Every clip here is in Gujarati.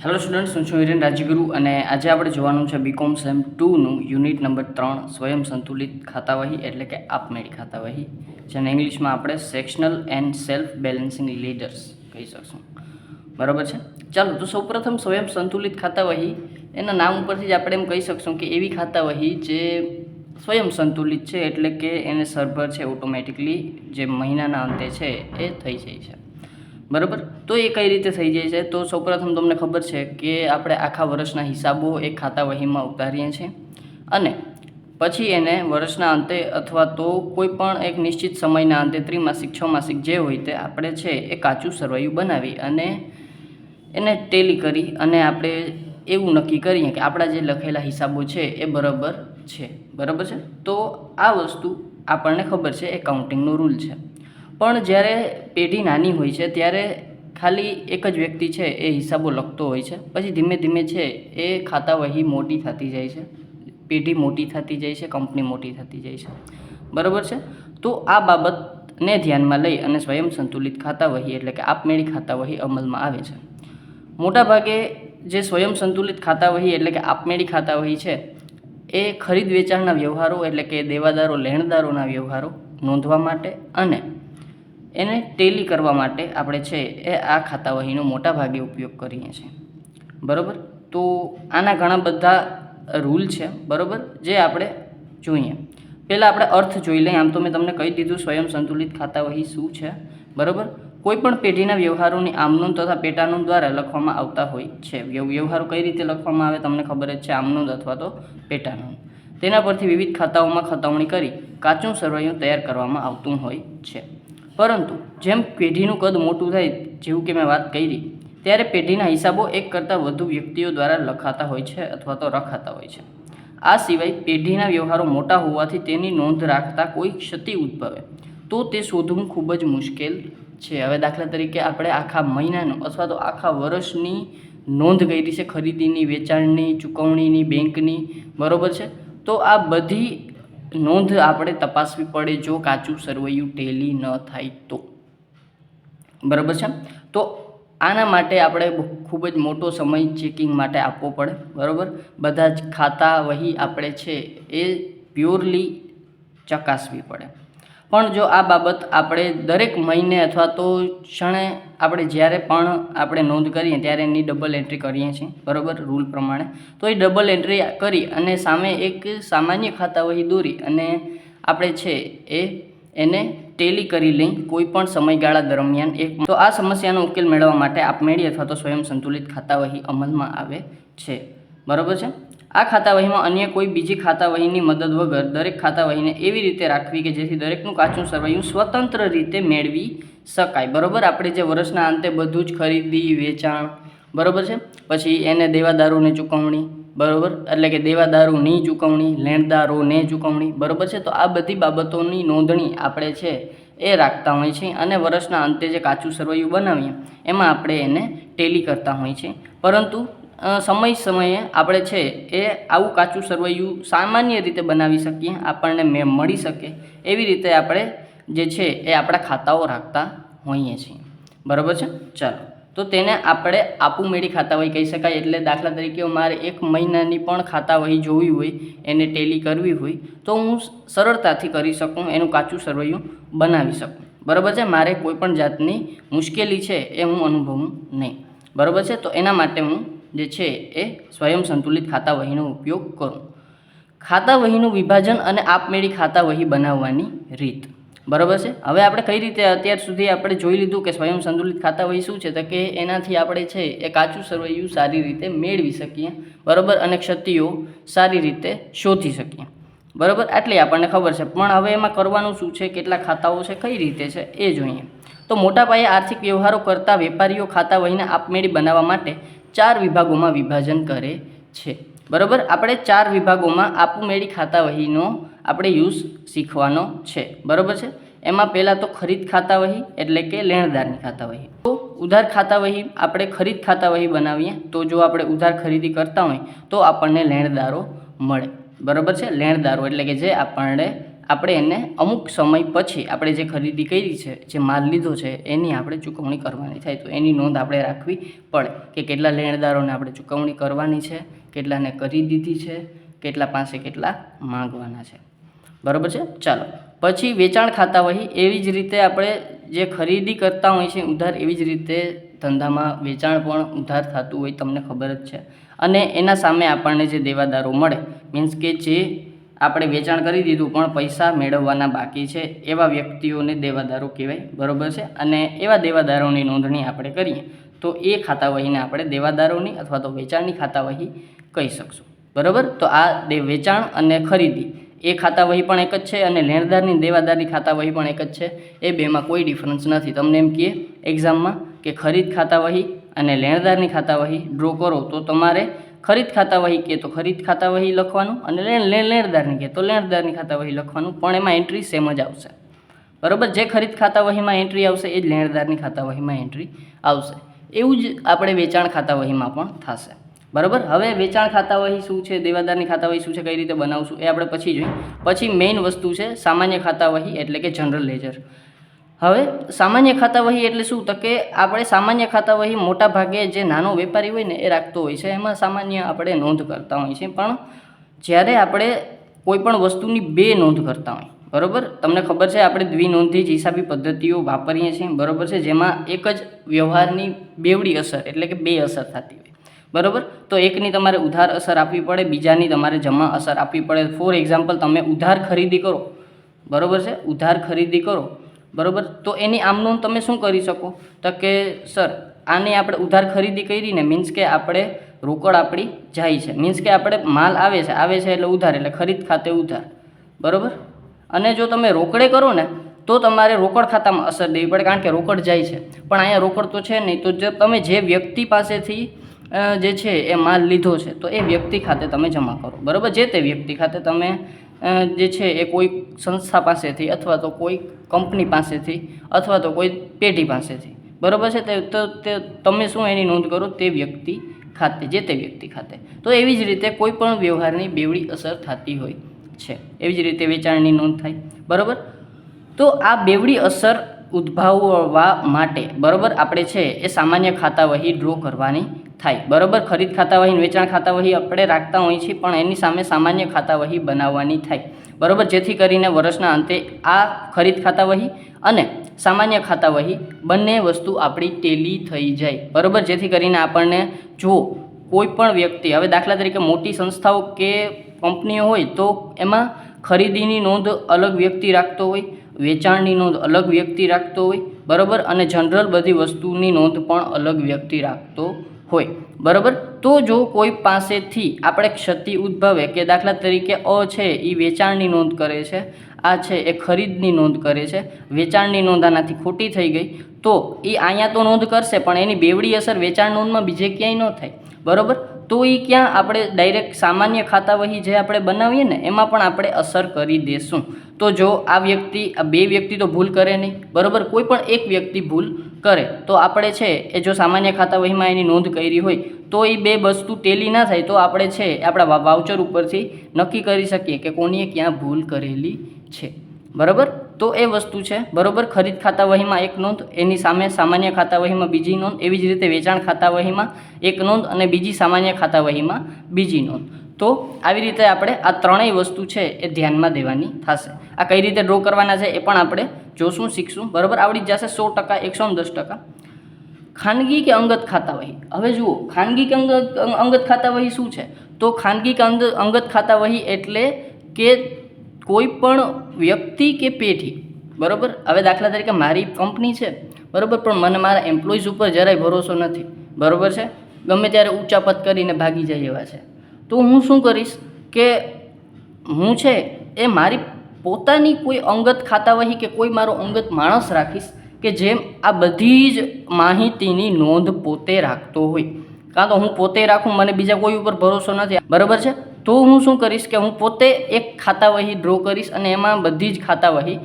હેલો સ્ટુડન્ટ્સ, હું છું હિરેન રાજગુરુ અને આજે આપણે જોવાનું છે બીકોમ સેમ 2નું યુનિટ નંબર 3 સ્વયં સંતુલિત ખાતાવહી એટલે કે આપમેળી ખાતાવહી, જેને ઇંગ્લિશમાં આપણે sectional and self balancing leaders કહી શકશું. બરાબર છે. ચાલો તો સૌપ્રથમ સ્વયં સંતુલિત ખાતાવહી એના નામ ઉપરથી જ આપણે એમ કહી શકશું કે એવી ખાતાવહી જે સ્વયં સંતુલિત છે, એટલે કે એને સરભર છે ઓટોમેટિકલી જે મહિનાના અંતે છે એ થઈ જાય છે. બરાબર. તો એ કઈ રીતે થઈ જાય છે? તો સૌપ્રથમ તમને ખબર છે કે આપણે આખા વર્ષના હિસાબો એક ખાતાવહીમાં ઉતારીએ છીએ અને પછી એને વર્ષના અંતે અથવા તો કોઈ પણ એક નિશ્ચિત સમયના અંતે ત્રિમાસિક, 6 માસિક જે હોય તે આપણે છે એ કાચું સરવૈયું બનાવી અને એને ટેલી કરી અને આપણે એવું નક્કી કરીએ કે આપણા જે લખેલા હિસાબો છે એ બરાબર છે. બરાબર છે. તો આ વસ્તુ આપણને ખબર છે, એકાઉન્ટિંગનો રૂલ છે. પણ જ્યારે પેઢી નાની હોય છે ત્યારે ખાલી એક જ વ્યક્તિ છે એ હિસાબો લખતો હોય છે. પછી ધીમે ધીમે છે એ ખાતાવહી મોટી થતી જાય છે, પેઢી મોટી થતી જાય છે, કંપની મોટી થતી જાય છે. બરાબર છે. તો આ બાબતને ધ્યાનમાં લઈ અને સ્વયં સંતુલિત ખાતાવહી એટલે કે આપમેળી ખાતાવહી અમલમાં આવે છે. મોટાભાગે જે સ્વયં સંતુલિત ખાતાવહી એટલે કે આપમેળી ખાતાવહી છે એ ખરીદ વેચાણના વ્યવહારો એટલે કે દેવાદારો લેણદારોના વ્યવહારો નોંધવા માટે અને એને ટેલી કરવા માટે આપણે છે એ આ ખાતાવહીનો મોટાભાગે ઉપયોગ કરીએ છીએ. બરાબર. તો આના ઘણા બધા રૂલ છે. બરાબર, જે આપણે જોઈએ. પહેલાં આપણે અર્થ જોઈ લઈએ. આમ તો મેં તમને કહી દીધું સ્વયં સંતુલિત ખાતાવહી શું છે. બરાબર. કોઈપણ પેઢીના વ્યવહારોની આમનોંધ તથા પેટાનોંધ દ્વારા લખવામાં આવતા હોય છે. વ્યવહારો કઈ રીતે લખવામાં આવે તમને ખબર જ છે, આમનોંધ અથવા તો પેટાનોંધ. તેના પરથી વિવિધ ખાતાઓમાં ખતાવણી કરી કાચું સરવૈયું તૈયાર કરવામાં આવતું હોય છે. પરંતુ જેમ પેઢીનું કદ મોટું થાય, જેવું કે મેં વાત કરી, ત્યારે પેઢીના હિસાબો એક કરતાં વધુ વ્યક્તિઓ દ્વારા લખાતા હોય છે અથવા તો રખાતા હોય છે. આ સિવાય પેઢીના વ્યવહારો મોટા હોવાથી તેની નોંધ રાખતા કોઈ ક્ષતિ ઉદ્ભવે તો તે શોધવું ખૂબ જ મુશ્કેલ છે. હવે દાખલા તરીકે આપણે આખા મહિનાનો અથવા તો આખા વર્ષની નોંધ કરી છે, ખરીદીની, વેચાણની, ચૂકવણીની, બેંકની. બરાબર છે. તો આ બધી નોંધ આપણે તપાસવી પડે જો કાચું સરવૈયું ટેલી ન થાય તો. બરાબર છે. તો આના માટે આપણે ખૂબ જ મોટો સમય ચેકિંગ માટે આપવો પડે. બરાબર. બધા જ ખાતાવહી આપણે છે એ પ્યોરલી ચકાસવી પડે. પણ જો આ બાબત આપણે દરેક મહિને અથવા તો ક્ષણે આપણે જ્યારે પણ આપણે નોંધ કરીએ ત્યારે એની ડબલ એન્ટ્રી કરીએ છીએ. બરાબર, રૂલ પ્રમાણે. તો એ ડબલ એન્ટ્રી કરી અને સામે એક સામાન્ય ખાતાવહી દોરી અને આપણે છે એને ટેલી કરી લઈ કોઈ પણ સમયગાળા દરમિયાન તો આ સમસ્યાનો ઉકેલ મેળવવા માટે આપમેળી અથવા તો સ્વયં સંતુલિત ખાતાવહી અમલમાં આવે છે. બરાબર છે. આ ખાતાવહીમાં અન્ય કોઈ બીજી ખાતાવહીની મદદ વગર દરેક ખાતાવહીને એવી રીતે રાખવી કે જેથી દરેકનું કાચું સરવૈયું સ્વતંત્ર રીતે મેળવી શકાય. બરાબર. આપણે જે વર્ષના અંતે બધું જ ખરીદી, વેચાણ, બરાબર છે, પછી એને દેવાદારોને ચૂકવણી, બરાબર, એટલે કે દેવાદારોની ચૂકવણી, લેણદારોને ચૂકવણી, બરાબર છે. તો આ બધી બાબતોની નોંધણી આપણે છે એ રાખતા હોય છે અને વર્ષના અંતે જે કાચું સરવૈયું બનાવીએ એમાં આપણે એને ટેલી કરતા હોય છે. પરંતુ સમયે આપણે છે એ આવું કાચું સરવૈયું સામાન્ય રીતે બનાવી શકીએ, આપણને મળી શકે એવી રીતે આપણે જે છે એ આપણા ખાતાઓ રાખતા હોઈએ છીએ. બરાબર છે. ચાલો, તો તેને આપણે આપમેળી ખાતાવહી કહી શકાય. એટલે દાખલા તરીકે મારે એક મહિનાની પણ ખાતાવહી જોવી હોય, એને ટેલી કરવી હોય તો હું સરળતાથી કરી શકું, એનું કાચું સરવૈયું બનાવી શકું. બરાબર છે. મારે કોઈ પણ જાતની મુશ્કેલી છે એ હું અનુભવું નહીં. બરાબર છે. તો એના માટે હું જે છે એ સ્વયં સંતુલિત ખાતાવહીનો ઉપયોગ કરું. ખાતાવહીનું વિભાજન અને આપમેળી ખાતાવહી બનાવવાની રીત. બરાબર છે. હવે આપણે કઈ રીતે અત્યાર સુધી આપણે જોઈ લીધું કે સ્વયં સંતુલિત ખાતાવહી શું છે, તો કે એનાથી આપણે છે એ કાચું સરવૈયું સારી રીતે મેળવી શકીએ. બરાબર. અને ક્ષતિઓ સારી રીતે શોધી શકીએ. બરાબર, આટલી આપણને ખબર છે. પણ હવે એમાં કરવાનું શું છે, કેટલા ખાતાઓ છે, કઈ રીતે છે એ જોઈએ. તો મોટા પાયે આર્થિક વ્યવહારો કરતા વેપારીઓ ખાતાવહીને આપમેળી બનાવવા માટે 4 વિભાગોમાં વિભાજન કરે છે. બરાબર. આપણે 4 વિભાગોમાં આપમેળી ખાતાવહીનો આપણે યુઝ શીખવાનો છે. બરાબર છે. એમાં પહેલાં તો ખરીદ ખાતાવહી એટલે કે લેણદારની ખાતાવહી. તો ઉધાર ખાતાવહી આપણે ખરીદ ખાતાવહી બનાવીએ તો જો આપણે ઉધાર ખરીદી કરતા હોય તો આપણને લેણદારો મળે. બરાબર છે. લેણદારો એટલે કે જે આપણને આપણે એને અમુક સમય પછી આપણે જે ખરીદી કરી છે, જે માલ લીધો છે, એની આપણે ચૂકવણી કરવાની થાય. તો એની નોંધ આપણે રાખવી પડે કે કેટલા લેણદારોને આપણે ચૂકવણી કરવાની છે, કેટલાને કરી દીધી છે, કેટલા પાસે કેટલા માંગવાના છે. બરાબર છે. ચાલો પછી વેચાણ ખાતા વહી. એવી જ રીતે આપણે જે ખરીદી કરતા હોય છે ઉધાર, એવી જ રીતે ધંધામાં વેચાણ પણ ઉધાર થતું હોય, તમને ખબર જ છે. અને એના સામે આપણને જે દેવાદારો મળે, મીન્સ કે જે આપણે વેચાણ કરી દીધું પણ પૈસા મેળવવાના બાકી છે, એવા વ્યક્તિઓને દેવાદારો કહેવાય. બરાબર છે. અને એવા દેવાદારોની નોંધણી આપણે કરીએ તો એ ખાતા વહીને આપણે દેવાદારોની અથવા તો વેચાણની ખાતા વહી કહી શકશું. બરાબર. તો આ વેચાણ અને ખરીદી એ ખાતા વહી પણ એક જ છે, અને લેણદારની દેવાદારની ખાતા વહી પણ એક જ છે. એ બેમાં કોઈ ડિફરન્સ નથી. તમને એમ કહે એક્ઝામમાં કે ખરીદ ખાતા વહી અને લેણદારની ખાતા વહી ડ્રો કરો, તો તમારે ખરીદ ખાતા વહી કહે તો ખરીદ ખાતા વહી લખવાનું, અને લેણદારની કહે તો લેણદારની ખાતા વહી લખવાનું, પણ એમાં એન્ટ્રી સેમ જ આવશે. બરાબર. જે ખરીદ ખાતા વહીમાં એન્ટ્રી આવશે એ જ લેણદારની ખાતા વહીમાં એન્ટ્રી આવશે. એવું જ આપણે વેચાણ ખાતા વહીમાં પણ થશે. બરાબર. હવે વેચાણ ખાતા વહી શું છે, દેવાદારની ખાતા વહી શું છે, કઈ રીતે બનાવશું એ આપણે પછી જોઈએ. પછી મેઇન વસ્તુ છે સામાન્ય ખાતા વહી એટલે કે જનરલ લેજર. હવે સામાન્ય ખાતા વહી એટલે શું? તો કે આપણે સામાન્ય ખાતા વહી મોટા ભાગે જે નાનો વેપારી હોય ને એ રાખતો હોય છે. એમાં સામાન્ય આપણે નોંધ કરતા હોઈએ છીએ. પણ જ્યારે આપણે કોઈ પણ વસ્તુની બે નોંધ કરતા હોય, બરાબર, તમને ખબર છે આપણે દ્વિનોંધી જ હિસાબી પદ્ધતિઓ વાપરીએ છીએ. બરાબર છે. જેમાં એક જ વ્યવહારની બેવડી અસર એટલે કે બે અસર થતી હોય. બરાબર. તો એકની તમારે ઉધાર અસર આપવી પડે, બીજાની તમારે જમા અસર આપવી પડે. ફોર એક્ઝામ્પલ, તમે ઉધાર ખરીદી કરો, બરાબર છે, ઉધાર ખરીદી કરો, બરાબર, તો એની આમ નોંધ તમે શું કરી શકો? તો કે સર આને આપણે ઉધાર ખરીદી કરીને, મીન્સ કે આપણે રોકડ આપણી જાય છે, મીન્સ કે આપણે માલ આવે છે એટલે ઉધાર, એટલે ખરીદ ખાતે ઉધાર. બરાબર. અને જો તમે રોકડે કરો ને તો તમારે રોકડ ખાતામાં અસર દેવી પડે, કારણ કે રોકડ જાય છે. પણ અહીંયા રોકડ તો છે નહીં, તો જો તમે જે વ્યક્તિ પાસેથી જે છે એ માલ લીધો છે તો એ વ્યક્તિ ખાતે તમે જમા કરો. બરાબર. જે તે વ્યક્તિ ખાતે તમે જે છે એ કોઈ સંસ્થા પાસેથી અથવા તો કોઈ કંપની પાસેથી અથવા તો કોઈ પેઢી પાસેથી, બરાબર છે, તે તમે શું એની નોંધ કરો? તે વ્યક્તિ ખાતે, જે તે વ્યક્તિ ખાતે. તો એવી જ રીતે કોઈ પણ વ્યવહારની બેવડી અસર થતી હોય છે. એવી જ રીતે વેચાણની નોંધ થાય. બરાબર. તો આ બેવડી અસર ઉદ્ભવવા માટે, બરાબર, આપણે છે એ સામાન્ય ખાતા વહી ડ્રો કરવાની થાય. બરાબર. ખરીદ ખાતા વહી, વેચાણ ખાતા વહી આપણે રાખતા હોઈએ છીએ, પણ એની સામે સામાન્ય ખાતા વહી બનાવવાની થાય. બરાબર. જેથી કરીને વર્ષના અંતે આ ખરીદ ખાતા વહી અને સામાન્ય ખાતા વહી બંને વસ્તુ આપણી ટેલી થઈ જાય. બરાબર. જેથી કરીને આપણને જો કોઈ પણ વ્યક્તિ, હવે દાખલા તરીકે મોટી સંસ્થાઓ કે કંપનીઓ હોય તો એમાં ખરીદીની નોંધ અલગ વ્યક્તિ રાખતો હોય, વેચાણની નોંધ અલગ વ્યક્તિ રાખતો હોય, બરાબર, અને જનરલ બધી વસ્તુની નોંધ પણ અલગ વ્યક્તિ રાખતો હોય. બરાબર. તો જો કોઈ પાસેથી આપણે ક્ષતિ ઉદ્ભવે, કે દાખલા તરીકે અ છે એ વેચાણની નોંધ કરે છે, આ છે એ ખરીદની નોંધ કરે છે, વેચાણની નોંધ આનાથી ખોટી થઈ ગઈ, તો એ અહીંયા તો નોંધ કરશે પણ એની બેવડી અસર વેચાણ નોંધમાં બીજે ક્યાંય ન થાય. બરાબર. તો એ ક્યાં આપણે ડાયરેક્ટ સામાન્ય ખાતા વહી જે આપણે બનાવીએ ને એમાં પણ આપણે અસર કરી દેશું. તો જો આ વ્યક્તિ, આ બે વ્યક્તિ તો ભૂલ કરે નહીં, બરાબર, કોઈ પણ એક વ્યક્તિ ભૂલ કરે તો આપણે છે એ જો સામાન્ય ખાતા વહીમાં એની નોંધ કરી હોય તો એ બે વસ્તુ ટેલી ના થાય, તો આપણે છે આપણા વાઉચર ઉપરથી નક્કી કરી શકીએ કે કોણીએ ક્યાં ભૂલ કરેલી છે. બરાબર. તો એ વસ્તુ છે. બરાબર. ખરીદ ખાતા વહીમાં એક નોંધ, એની સામે સામાન્ય ખાતા વહીમાં બીજી નોંધ. એવી જ રીતે વેચાણ ખાતા વહીમાં એક નોંધ અને બીજી સામાન્ય ખાતા વહીમાં બીજી નોંધ. તો આવી રીતે આપણે આ ત્રણેય વસ્તુ છે એ ધ્યાનમાં દેવાની થશે. આ કઈ રીતે ડ્રો કરવાના છે એ પણ આપણે જોશું, શીખશું. બરાબર. આવડી જ જશે 100%, 110%. ખાનગી કે અંગત ખાતા વહી. હવે જુઓ, ખાનગી કે અંગત ખાતા વહી શું છે? તો ખાનગી કે અંગત ખાતા વહી એટલે કે કોઈ પણ વ્યક્તિ કે પેઢી, બરાબર. હવે દાખલા તરીકે મારી કંપની છે, બરાબર, પણ મને મારા એમ્પ્લોઈઝ ઉપર જરાય ભરોસો નથી, બરાબર છે, ગમે ત્યારે ઊંચાપત કરીને ભાગી જાય એવા છે, તો હું શું કરીશ કે હું છે એ મારી પોતાની કોઈ અંગત ખાતા વહી કે કોઈ મારો અંગત માણસ રાખીશ કે જેમ આ બધી જ માહિતીની નોંધ પોતે રાખતો હોય. કાં તો હું પોતે રાખું, મને બીજા કોઈ ઉપર ભરોસો નથી, બરાબર છે, તો હું શું કરીશ કે હું પોતે એક ખાતા વહી ડ્રો કરીશ અને એમાં બધી જ ખાતા વહી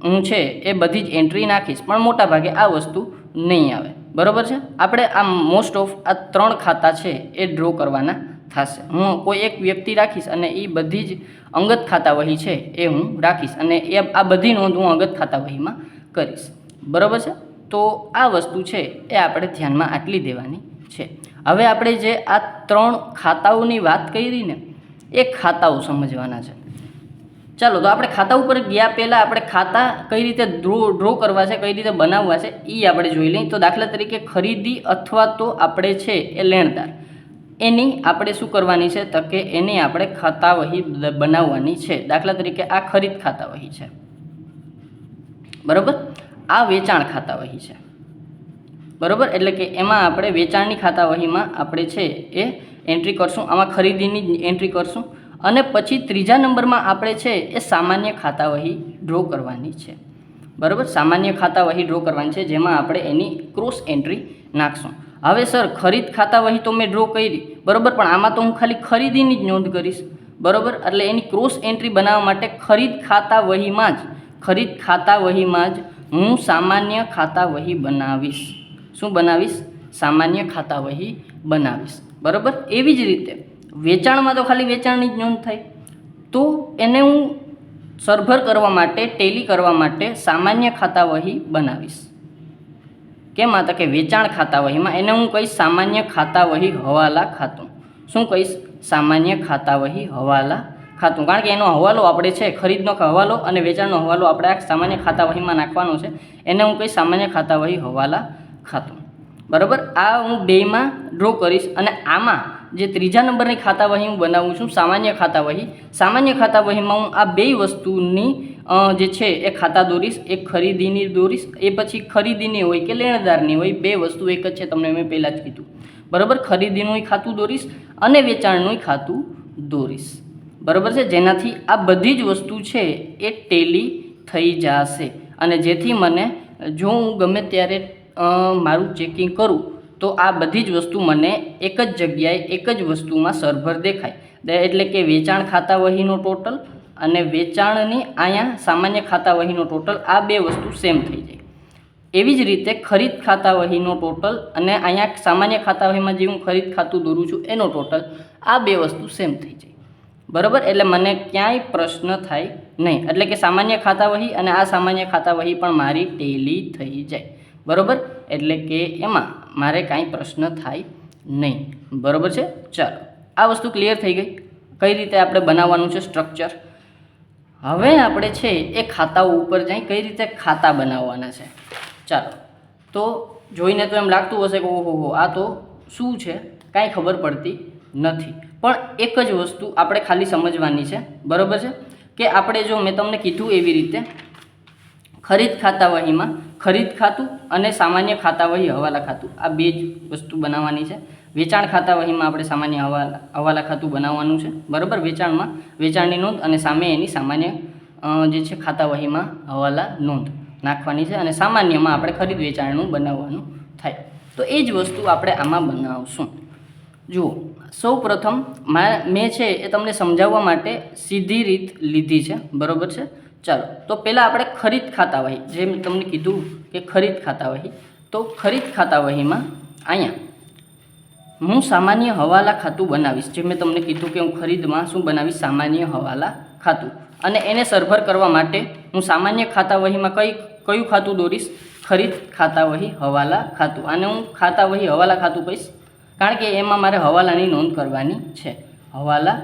હું છે એ બધી જ એન્ટ્રી નાખીશ, પણ મોટા ભાગે આ વસ્તુ નહીં આવે. બરાબર છે. આપણે આ મોસ્ટ ઓફ આ ત્રણ ખાતા છે એ ડ્રો કરવાના થશે. હું કોઈ એક વ્યક્તિ રાખીશ અને એ બધી જ અંગત ખાતા વહી છે એ હું રાખીશ અને આ બધી નોંધ હું અંગત ખાતા વહીમાં કરીશ. બરાબર છે. તો આ વસ્તુ છે એ આપણે ધ્યાનમાં આટલી દેવાની છે. હવે આપણે જે આ 3 ખાતાઓની વાત કરી ને એ ખાતાઓ સમજવાના છે. ચાલો તો આપણે ખાતા ઉપર ગયા પહેલાં આપણે ખાતા કઈ રીતે ડ્રો કરવા છે, કઈ રીતે બનાવવા છે એ આપણે જોઈ લઈએ. તો દાખલા તરીકે ખરીદી અથવા તો આપણે છે એ લેણદાર, એની આપણે શું કરવાની છે તો કે એની આપણે ખાતા વહી બનાવવાની છે. દાખલા તરીકે આ ખરીદ ખાતા વહી છે, બરાબર. આ વેચાણ ખાતા વહી છે, બરાબર. એટલે કે એમાં આપણે વેચાણની ખાતા વહીમાં આપણે છે એ એન્ટ્રી કરશું, આમાં ખરીદીની એન્ટ્રી કરશું અને પછી ત્રીજા નંબરમાં આપણે છે એ સામાન્ય ખાતા વહી ડ્રો કરવાની છે, બરાબર. સામાન્ય ખાતા વહી ડ્રો કરવાની છે જેમાં આપણે એની ક્રોસ એન્ટ્રી નાખશું. હવે સર ખરીદ ખાતા વહી તો મેં ડ્રો કરી, બરાબર, પણ આમાં તો હું ખાલી ખરીદીની જ નોંધ કરીશ, બરાબર. એટલે એની ક્રોસ એન્ટ્રી બનાવવા માટે ખરીદ ખાતા વહીમાં જ હું સામાન્ય ખાતા વહી બનાવીશ. શું બનાવીશ? સામાન્ય ખાતા વહી બનાવીશ, બરાબર. એવી જ રીતે વેચાણમાં તો ખાલી વેચાણની જ નોંધ થાય, તો એને હું સરભર કરવા માટે, ટેલી કરવા માટે સામાન્ય ખાતા વહી બનાવીશ. કેમ? આ તો કે વેચાણ ખાતા વહીમાં એને હું કહીશ સામાન્ય ખાતા વહી હવાલા ખાતું. શું કહીશ? સામાન્ય ખાતા વહી હવાલા ખાતું. કારણ કે એનો હવાલો આપણે છે, ખરીદનો હવાલો અને વેચાણનો હવાલો આપણે આ સામાન્ય ખાતા વહીમાં નાખવાનો છે. એને હું કહીશ સામાન્ય ખાતા વહી હવાલા ખાતું, બરાબર. આ હું બેમાં ડ્રો કરીશ અને આમાં જે ત્રીજા નંબરની ખાતા વહી હું બનાવું છું સામાન્ય ખાતા વહી, સામાન્ય ખાતા વહીમાં હું આ બે વસ્તુની જે છે એ ખાતા દોરીશ. એક ખરીદીની દોરીશ, એ પછી ખરીદીની હોય કે લેણદારની હોય, બે વસ્તુ એક જ છે, તમને મેં પહેલાં જ કીધું, બરાબર. ખરીદીનું ખાતું દોરીશ અને વેચાણનું ખાતું દોરીશ, બરાબર છે. જેનાથી આ બધી જ વસ્તુ છે એ ટેલી થઈ જશે અને જેથી મને જો હું ગમે ત્યારે મારું ચેકિંગ કરું તો આ બધી જ વસ્તુ મને એક જ જગ્યાએ એક જ વસ્તુમાં સરભર દેખાય. એટલે કે વેચાણ ખાતા વહીનો ટોટલ અને વેચાણની અહીંયા સામાન્ય ખાતા વહીનો ટોટલ, આ બે વસ્તુ સેમ થઈ જાય. એવી જ રીતે ખરીદ ખાતા વહીનો ટોટલ અને અહીંયા સામાન્ય ખાતા વહીમાં જે હું ખરીદ ખાતું દોરું છું એનો ટોટલ, આ બે વસ્તુ સેમ થઈ જાય, બરાબર. એટલે મને ક્યાંય પ્રશ્ન થાય નહીં. એટલે કે સામાન્ય ખાતા વહી અને આ સામાન્ય ખાતા વહી પણ મારી ટેલી થઈ જાય, બરાબર. એટલે કે એમાં મારે કાંઈ પ્રશ્ન થાય નહીં, બરાબર છે. ચાલો, આ વસ્તુ ક્લિયર થઈ ગઈ કઈ રીતે આપણે બનાવવાનું છે સ્ટ્રક્ચર. હવે આપણે છે એ ખાતાઓ ઉપર જઈ કઈ રીતે ખાતા બનાવવાના છે. ચાલો, તો જોઈને તો એમ લાગતું હશે કે ઓહો આ તો શું છે, કાંઈ ખબર પડતી નથી. પણ એક જ વસ્તુ આપણે ખાલી સમજવાની છે, બરાબર છે. કે આપણે જો મેં તમને કીધું એવી રીતે ખરીદ ખાતા વહીમાં ખરીદ ખાતું અને સામાન્ય ખાતા વહી હવાલા ખાતું, આ બે જ વસ્તુ બનાવવાની છે. વેચાણ ખાતા વહીમાં આપણે સામાન્ય હવાલા ખાતું બનાવવાનું છે, બરાબર. વેચાણમાં વેચાણની નોંધ અને સામે એની સામાન્ય જે છે ખાતા વહીમાં હવાલા નોંધ નાખવાની છે અને સામાન્યમાં આપણે ખરીદ વેચાણનું બનાવવાનું થાય. તો એ જ વસ્તુ આપણે આમાં બનાવશું. જુઓ, સૌ પ્રથમ મેં છે એ તમને સમજાવવા માટે સીધી રીત લીધી છે, બરાબર છે. ચાલો, તો પહેલાં આપણે ખરીદ ખાતા વહી, જે મેં તમને કીધું કે ખરીદ ખાતા વહી, તો ખરીદ ખાતા વહીમાં અહીંયા હું સામાન્ય હવાલા ખાતું બનાવીશ. જે મેં તમને કીધું કે હું ખરીદમાં શું બનાવીશ? સામાન્ય હવાલા ખાતું. અને એને સરભર કરવા માટે હું સામાન્ય ખાતા વહીમાં કયું ખાતું દોરીશ? ખરીદ ખાતા વહી હવાલા ખાતું. આને હું ખાતા વહી હવાલા ખાતું કહીશ, કારણ કે એમાં મારે હવાલાની નોંધ કરવાની છે. હવાલા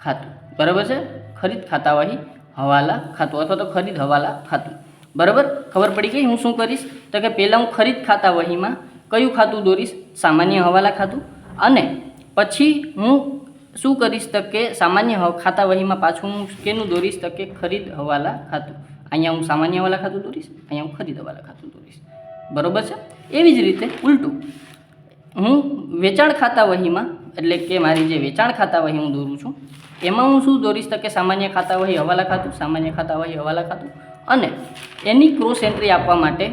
ખાતું, બરાબર છે. ખરીદ ખાતા વહી હવાલા ખાતું અથવા તો ખરીદ હવાલા ખાતું, બરાબર. ખબર પડી ગઈ હું શું કરીશ? તો કે પહેલાં હું ખરીદ ખાતા વહીમાં કયું ખાતું દોરીશ? સામાન્ય હવાલા ખાતું. અને પછી હું શું કરીશ તો કે સામાન્ય ખાતા વહીમાં પાછું હું કેનું દોરીશ તો કે ખરીદ હવાલા ખાતું. અહીંયા હું સામાન્ય હવાલા ખાતું દોરીશ, અહીંયા હું ખરીદ હવાલા ખાતું દોરીશ, બરાબર છે. એવી જ રીતે ઉલટું હું વેચાણ ખાતા વહીમાં, એટલે કે મારી જે વેચાણ ખાતા વહી હું દોરું છું એમાં હું શું દોરીશ તો કે સામાન્ય ખાતા વહી હવાલા ખાતું, સામાન્ય ખાતા વહી હવાલા ખાતું. અને એની ક્રોસ એન્ટ્રી આપવા માટે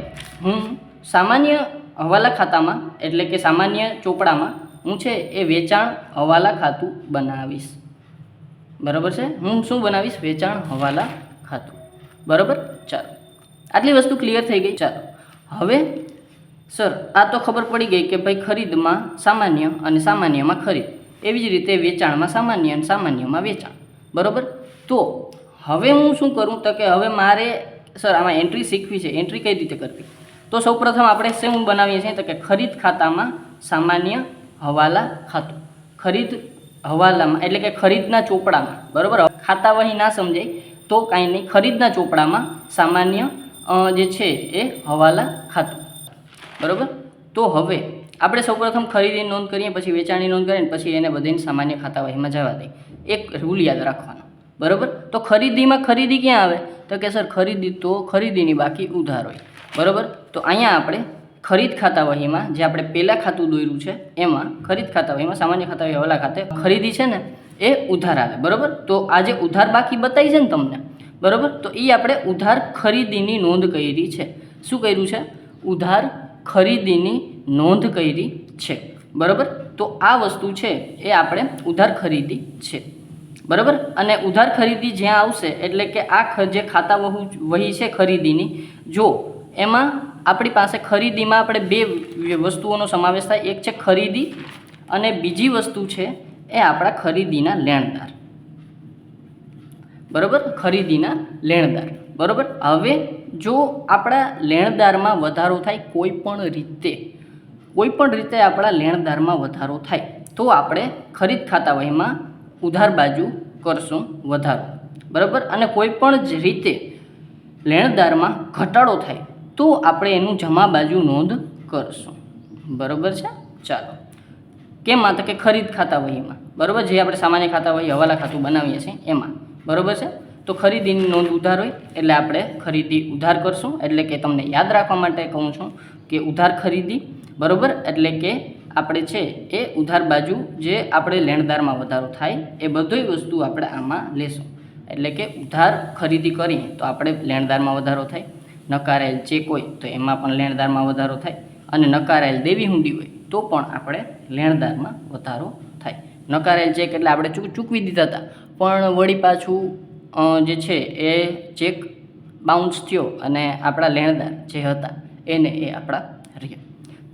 હું સામાન્ય હવાલા ખાતામાં, એટલે કે સામાન્ય ચોપડામાં હું છે એ વેચાણ હવાલા ખાતું બનાવીશ, બરાબર છે. હું શું બનાવીશ? વેચાણ હવાલા ખાતું, બરાબર. ચાલો, આટલી વસ્તુ ક્લિયર થઈ ગઈ. ચાલો, હવે સર આ તો ખબર પડી ગઈ કે ભાઈ ખરીદમાં સામાન્ય અને સામાન્યમાં ખરીદ, એવી જ રીતે વેચાણમાં સામાન્ય અને સામાન્યમાં વેચાણ, બરાબર. તો હવે હું શું કરું તો કે હવે મારે સર આમાં એન્ટ્રી શીખવી છે. એન્ટ્રી કઈ રીતે કરવી? તો સૌપ્રથમ આપણે શું બનાવીએ છીએ તો કે ખરીદ ખાતામાં સામાન્ય હવાલા ખાતું, ખરીદ હવાલામાં એટલે કે ખરીદના ચોપડામાં, બરાબર. ખાતા વહી ના સમજાય તો કાંઈ નહીં, ખરીદના ચોપડામાં સામાન્ય જે છે એ હવાલા ખાતું, બરાબર. તો હવે આપણે સૌપ્રથમ ખરીદીની નોંધ કરીએ, પછી વેચાણની નોંધ કરીએ, પછી એને બધાને સામાન્ય ખાતા વહીમાં જવા દઈએ. એક રૂલ યાદ રાખવાનો, બરાબર. તો ખરીદીમાં ખરીદી ક્યાં આવે તો કે સર ખરીદી તો ખરીદીની બાકી ઉધાર હોય, બરાબર. તો અહીંયા આપણે ખરીદ ખાતા વહીમાં જે આપણે પહેલાં ખાતું દોર્યું છે એમાં ખરીદ ખાતા વહીમાં સામાન્ય ખાતા વહી હવાલા ખાતે ખરીદી છે ને એ ઉધાર આવે, બરાબર. તો આ જે ઉધાર બાકી બતાવી છે ને તમને, બરાબર, તો એ આપણે ઉધાર ખરીદીની નોંધ કરી છે. શું કર્યું છે? ઉધાર ખરીદીની નોંધ કરી છે, બરાબર. તો આ વસ્તુ છે એ આપણે ઉધાર ખરીદી છે, બરાબર. અને ઉધાર ખરીદી જ્યાં આવશે એટલે કે આ જે ખાતા વહી છે ખરીદીની, જો એમાં આપણી પાસે ખરીદીમાં આપણે બે વસ્તુઓનો સમાવેશ થાય. એક છે ખરીદી અને બીજી વસ્તુ છે એ આપણા ખરીદીના લેણદાર, બરાબર. ખરીદીના લેણદાર, બરાબર. હવે જો આપણા લેણદારમાં વધારો થાય કોઈ પણ રીતે આપણા લેણદારમાં વધારો થાય તો આપણે ખરીદ ખાતા વહીમાં ઉધાર બાજુ કરશું વધારો, બરાબર. અને કોઈ પણ જ રીતે લેણદારમાં ઘટાડો થાય તો આપણે એનું જમા બાજુ નોંધ કરશું, બરાબર છે. ચાલો, કેમાં તો કે ખરીદ ખાતા વહીમાં, બરાબર, જે આપણે સામાન્ય ખાતા વહી હવાલા ખાતું બનાવીએ છીએ એમાં, બરાબર છે. તો ખરીદીની નોંધ ઉધાર હોય એટલે આપણે ખરીદી ઉધાર કરશું. એટલે કે તમને યાદ રાખવા માટે કહું છું કે ઉધાર ખરીદી, બરાબર, એટલે કે આપણે છે એ ઉધાર બાજુ જે આપણે લેણદારમાં વધારો થાય એ બધી વસ્તુ આપણે આમાં લેશું. એટલે કે ઉધાર ખરીદી કરીએ તો આપણે લેણદારમાં વધારો થાય, નકારાયેલ ચેક હોય તો એમાં પણ લેણદારમાં વધારો થાય, અને નકારાયેલ દેવી હુંડી હોય તો પણ આપણે લેણદારમાં વધારો થાય. નકારાયેલ ચેક એટલે આપણે ચૂકવી દીધા હતા પણ વળી પાછું જે છે એ ચેક બાઉન્સ થયો અને આપણા લેણદાર જે હતા એને એ આપણા રહ્યા,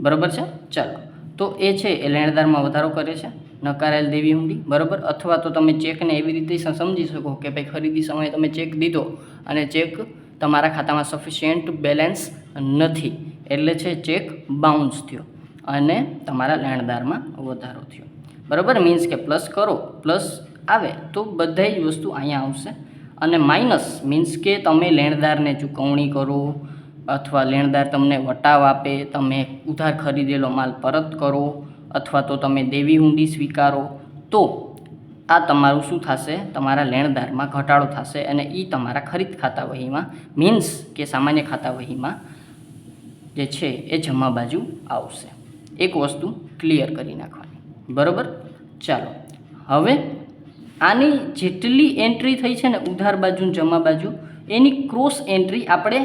બરાબર છે. ચાલો, તો એ છે એ લેણદારમાં વધારો કરે છે, નકારાયેલ દેવી હુંડી, બરાબર. અથવા તો તમે ચેકને એવી રીતે સમજી શકો કે ભાઈ ખરીદી સમયે તમે ચેક દીધો અને ચેક તમારા ખાતામાં સફિશિયન્ટ બેલેન્સ નથી એટલે છે ચેક બાઉન્સ થયો અને તમારા લેણદારમાં વધારો થયો, બરાબર. મીન્સ કે પ્લસ કરો, પ્લસ આવે તો બધા જ વસ્તુ અહીંયા આવશે. અને માઇનસ મીન્સ કે તમે લેણદારને ચૂકવણી કરો અથવા લેણદાર તમને વટાવ આપે, તમે ઉધાર ખરીદેલો માલ પરત કરો અથવા તો તમે દેવી હુંડી સ્વીકારો તો આ તમારું શું થશે? તમારા લેણદારમાં ઘટાડો થશે અને એ તમારા ખરીદ ખાતા વહીમાં મીન્સ કે સામાન્ય ખાતા વહીમાં જે છે એ જમા બાજુ આવશે. એક વસ્તુ ક્લિયર કરી નાખવાની, બરાબર. ચાલો, હવે આની જેટલી એન્ટ્રી થઈ છે ને ઉધાર બાજુ જમા બાજુ એની ક્રોસ એન્ટ્રી આપણે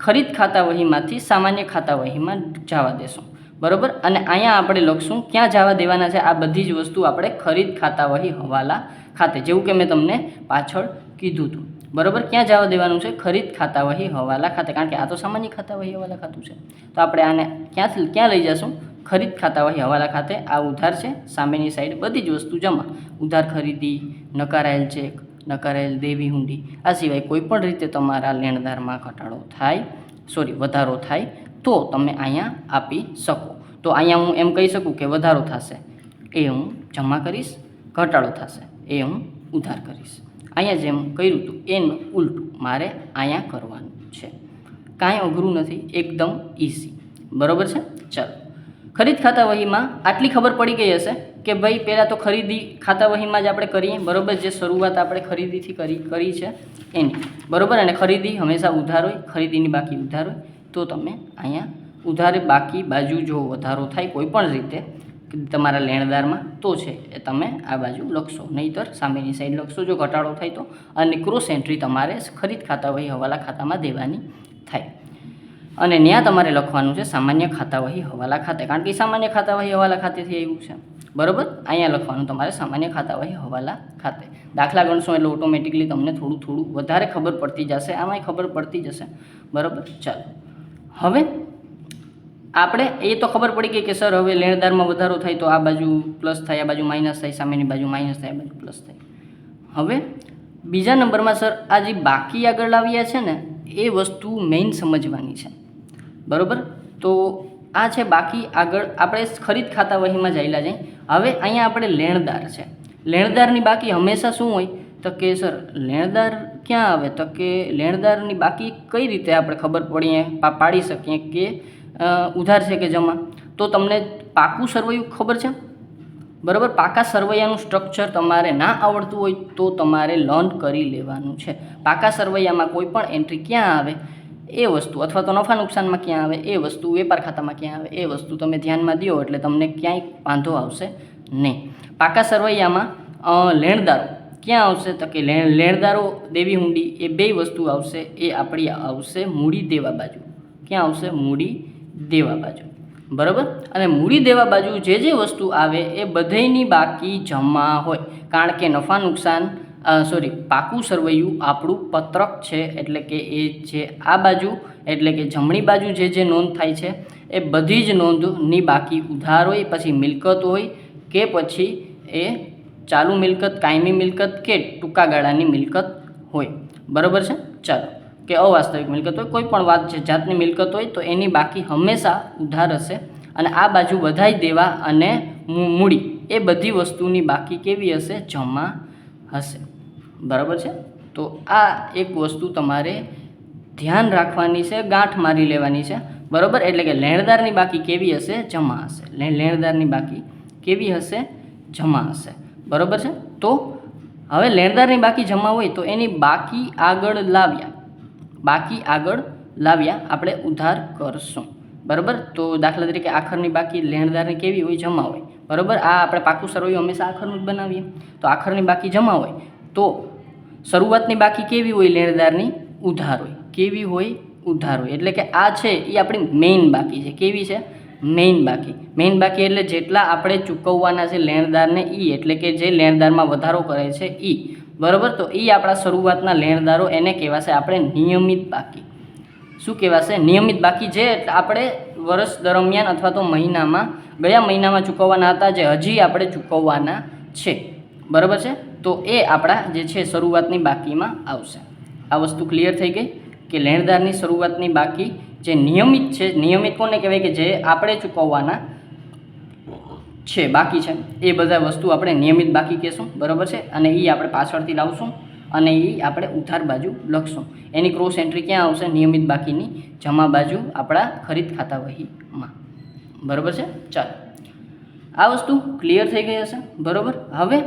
ખરીદ ખાતા વહીમાંથી સામાન્ય ખાતા વહીમાં જવા દેશું, બરાબર. અને અહીંયા આપણે લખશું ક્યાં જવા દેવાના છે આ બધી જ વસ્તુ આપણે ખરીદ ખાતા વહી હવાલા ખાતે, જેવું કે મેં તમને પાછળ કીધું હતું, બરાબર. ક્યાં જવા દેવાનું છે? ખરીદ ખાતા વહી હવાલા ખાતે, કારણ કે આ તો સામાન્ય ખાતા વહી હવાલા ખાતું છે. તો આપણે આને ક્યાં લઈ જશું? ખરીદ ખાતા વહી હવાલા ખાતે. આ ઉધાર છે, સામેની સાઈડ બધી જ વસ્તુ જમા, ઉધાર ખરીદી, નકારાયેલ ચેક, નકારાયેલ દેવી હુંડી, આ સિવાય કોઈ પણ રીતે તમારા લેણદારમાં ઘટાડો થાય વધારો થાય તો તમે અહીંયા આપી શકો. તો અહીંયા હું એમ કહી શકું કે વધારો થશે એ હું જમા કરીશ, ઘટાડો થશે એ હું ઉધાર કરીશ. અહીંયા જેમ કર્યું હતું એનું ઉલટું મારે અહીંયા કરવાનું છે. કાંઈ અઘરું નથી, એકદમ ઇઝી, બરાબર છે. ચાલો, ખરીદ ખાતા વહીમાં આટલી ખબર પડી ગઈ હશે કે ભાઈ પહેલાં તો ખરીદી ખાતા વહીમાં જ આપણે કરીએ, બરાબર. જે શરૂઆત આપણે ખરીદીથી કરી છે એની, બરાબર. અને ખરીદી હંમેશા ઉધાર હોય, ખરીદીની બાકી ઉધાર હોય તો તમે અહીંયા ઉધાર બાકી બાજુ જો વધારો થાય કોઈ પણ રીતે તમારા લેણદારમાં તો છે એ તમે આ બાજુ લખશો, નહીંતર સામેની સાઈડ લખશો જો ઘટાડો થાય તો. અને ક્રોસ એન્ટ્રી તમારે ખરીદ ખાતા વહી હવાલા ખાતામાં દેવાની થાય અને ત્યાં તમારે લખવાનું છે સામાન્ય ખાતા વહી હવાલા ખાતે, કારણ કે સામાન્ય ખાતા વહી હવાલા ખાતેથી આવ્યું છે, બરાબર. અહીંયા લખવાનું તમારે સામાન્ય ખાતા વહી હવાલા ખાતે. દાખલા ગણશો એટલે ઓટોમેટિકલી તમને થોડું વધારે ખબર પડતી જશે, આમાંય ખબર પડતી જશે, બરાબર. ચાલો, હવે આપણે એ તો ખબર પડી ગઈ કે સર હવે લેણદારમાં વધારો થાય તો આ બાજુ પ્લસ થાય, આ બાજુ માઇનસ થાય, સામેની બાજુ માઇનસ થાય, આ બાજુ પ્લસ થાય. હવે બીજા નંબરમાં સર આ જે બાકી આગળ લાવ્યા છે ને એ વસ્તુ મેઇન સમજવાની છે, બરાબર. તો આ છે બાકી આગળ આપણે ખરીદ ખાતા વહીમાં જાયેલા જાય. હવે અહીંયા આપણે લેણદાર છે, લેણદારની બાકી હંમેશા શું હોય તો કે સર લેણદાર ક્યાં આવે તો કે લેણદારની બાકી કઈ રીતે આપણે ખબર પડીએ પાડી શકીએ કે ઉધાર છે કે જમા. તો તમને પાકું સરવૈયું ખબર છે, બરાબર. પાકા સરવૈયાનું સ્ટ્રક્ચર તમારે ના આવડતું હોય તો તમારે લર્ન કરી લેવાનું છે. પાકા સરવૈયામાં કોઈ પણ એન્ટ્રી ક્યાં આવે એ વસ્તુ, અથવા તો નફા નુકસાનમાં ક્યાં આવે એ વસ્તુ, વેપાર ખાતામાં ક્યાં આવે એ વસ્તુ તમે ધ્યાનમાં દો એટલે તમને ક્યાંય વાંધો આવશે નહીં. પાકા સરવૈયામાં લેણદારો ક્યાં આવશે તો કે લેણદારો દેવી હુંડી એ બે વસ્તુ આવશે. એ આપણી આવશે મૂડી દેવા બાજુ. ક્યાં આવશે? મૂડી દેવા બાજુ, બરાબર. અને મૂડી દેવા બાજુ જે વસ્તુ આવે એ બધીની બાકી જમા હોય, કારણ કે નફા નુકસાન પાકું સરવૈયું આપણું પત્રક છે, એટલે કે એ છે આ બાજુ, એટલે કે જમણી બાજુ જે નોંધ થાય છે એ બધી જ નોંધની બાકી ઉધાર હોય, પછી મિલકત હોય કે પછી એ ચાલુ મિલકત, કાયમી મિલકત કે ટૂંકા ગાળાની મિલકત હોય, બરાબર છે. ચાલો, કે અવાસ્તવિક મિલકત હોય, કોઈ પણ વાત છે જાતની મિલકત હોય તો એની બાકી હંમેશા ઉધાર હશે. અને આ બાજુ બધાય દેવા અને મૂડી એ બધી વસ્તુની બાકી કેવી હશે? જમા હશે, બરાબર છે. તો આ એક વસ્તુ તમારે ધ્યાન રાખવાની છે, ગાંઠ મારી લેવાની છે, બરાબર. એટલે કે લેણદારની બાકી કેવી હશે? જમા હશે. લેણદારની બાકી કેવી હશે? જમા હશે, બરાબર છે. તો હવે લેણદારની બાકી જમા હોય તો એની બાકી આગળ લાવ્યા આપણે ઉધાર કરશું, બરાબર. તો દાખલા તરીકે આખરની બાકી લેણદારની કેવી હોય? જમા હોય, બરાબર. આ આપણે પાકું સરવૈયું હંમેશા આખરનું જ બનાવીએ. તો આખરની બાકી જમા હોય તો શરૂઆતની બાકી કેવી હોય? લેણદારની ઉધાર હોય. કેવી હોય? ઉધાર હોય. એટલે કે આ છે એ આપણી મેઇન બાકી છે. કેવી છે? મેઇન બાકી. મેઇન બાકી એટલે જેટલા આપણે ચૂકવવાના છે લેણદારને એટલે કે જે લેણદારમાં વધારો કરે છે બરાબર. તો આપણા શરૂઆતના લેણદારો એને કહેવાશે આપણે નિયમિત બાકી. શું કહેવાશે? નિયમિત બાકી. જે આપણે વર્ષ દરમિયાન અથવા તો ગયા મહિનામાં ચૂકવવાના હતા, જે હજી આપણે ચૂકવવાના છે, બરાબર છે. તો એ આપણા જે છે શરૂઆતની બાકીમાં આવશે. આ વસ્તુ ક્લિયર થઈ ગઈ કે લેણદારની શરૂઆતની બાકી જે નિયમિત છે, નિયમિત કોને કહેવાય? કે જે આપણે ચૂકવવાના છે બાકી છે એ બધા વસ્તુ આપણે નિયમિત બાકી કહેશું, બરાબર છે. અને એ આપણે પાછળથી લાવશું અને એ આપણે ઉધાર બાજુ લખશું. એની ક્રોસ એન્ટ્રી ક્યાં આવશે? નિયમિત બાકીની જમા બાજુ આપણા ખરીદ ખાતા વહીમાં, બરાબર છે. ચાલો, આ વસ્તુ ક્લિયર થઈ ગઈ હશે, બરાબર. હવે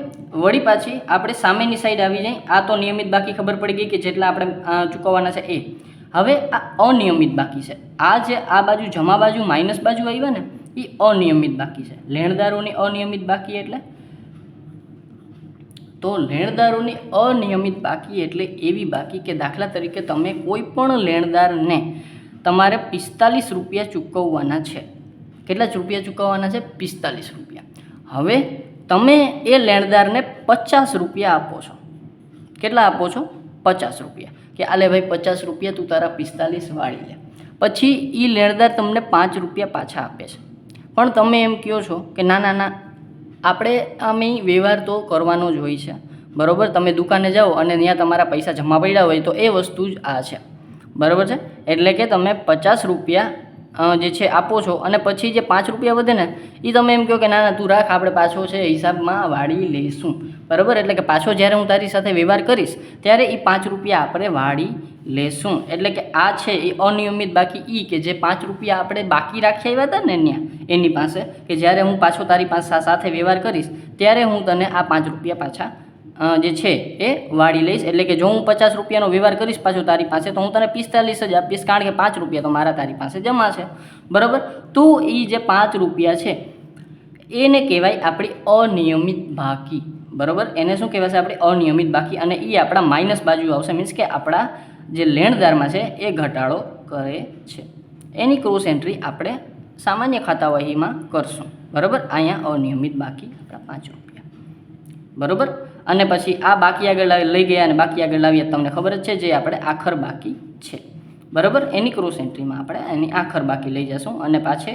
વળી પાછી આપણે સામેની સાઈડ આવી જાય. આ તો નિયમિત બાકી ખબર પડી ગઈ કે જેટલા આપણે ચૂકવવાના છે એ. હવે આ અનિયમિત બાકી છે. આ બાજુ જમા બાજુ માઇનસ બાજુ આવ્યા ને એ અનિયમિત બાકી છે. લેણદારોની અનિયમિત બાકી એટલે તો લેણદારોની અનિયમિત બાકી એટલે એવી બાકી કે દાખલા તરીકે તમે કોઈ પણ લેણદારને તમારે 45 રૂપિયા ચૂકવવાના છે. કેટલા રૂપિયા ચૂકવવાના છે? 45 રૂપિયા. હવે તમે એ લેણદારને 50 રૂપિયા આપો છો. કેટલા આપો છો? 50 રૂપિયા. કે આલે ભાઈ 50 રૂપિયા તું તારા 45 વાળી લે. પછી એ લેણદાર તમને 5 રૂપિયા પાછા આપે છે. પણ તમે એમ કહો છો કે ના આપણે આમે વ્યવહાર તો કરવાનો જ હોય છે, બરાબર. તમે દુકાને જાઓ અને ત્યાં તમારા પૈસા જમા પડ્યા હોય તો એ વસ્તુ જ આ છે, બરાબર છે. એટલે કે તમે 50 રૂપિયા જે છે આપો છો અને પછી જે 5 રૂપિયા વધે ને એ તમે એમ કહો કે ના તું રાખ, આપણે પાછો છે હિસાબમાં વાળી લઈશું, બરાબર. એટલે કે પાછો જ્યારે હું તારી સાથે વ્યવહાર કરીશ ત્યારે એ 5 રૂપિયા આપણે વાળી લેશું. એટલે કે આ છે એ અનિયમિત બાકી કે જે 5 રૂપિયા આપણે બાકી રાખી આવ્યા હતા ને ત્યાં એની પાસે, કે જ્યારે હું પાછો તારી પાસે સાથે વ્યવહાર કરીશ ત્યારે હું તને આ 5 રૂપિયા પાછા જે છે એ વાળી લઈશ. એટલે કે જો હું 50 રૂપિયાનો વ્યવહાર કરીશ પાછો તારી પાસે તો હું તને 45 જ આપીશ, કારણ કે 5 રૂપિયા તો મારા તારી પાસે જમા છે, બરાબર. તો એ જે 5 રૂપિયા છે એને કહેવાય આપણી અનિયમિત બાકી, બરાબર. એને શું કહેવાશે? આપણે અનિયમિત બાકી. અને એ આપણા માઇનસ બાજુ આવશે, મીન્સ કે આપણા જે લેણદારમાં છે એ ઘટાડો કરે છે. એની ક્રોસ એન્ટ્રી આપણે સામાન્ય ખાતા વહીમાં કરશું, બરાબર. અહીંયા અનિયમિત બાકી આપણા 5 રૂપિયા, બરાબર. અને પછી આ બાકી આગળ લઈ ગયા અને બાકી આગળ લાવીએ તમને ખબર જ છે જે આપણે આખર બાકી છે, બરાબર, એની ક્રોસ એન્ટ્રીમાં આપણે એની આખર બાકી લઈ જશું અને પાછે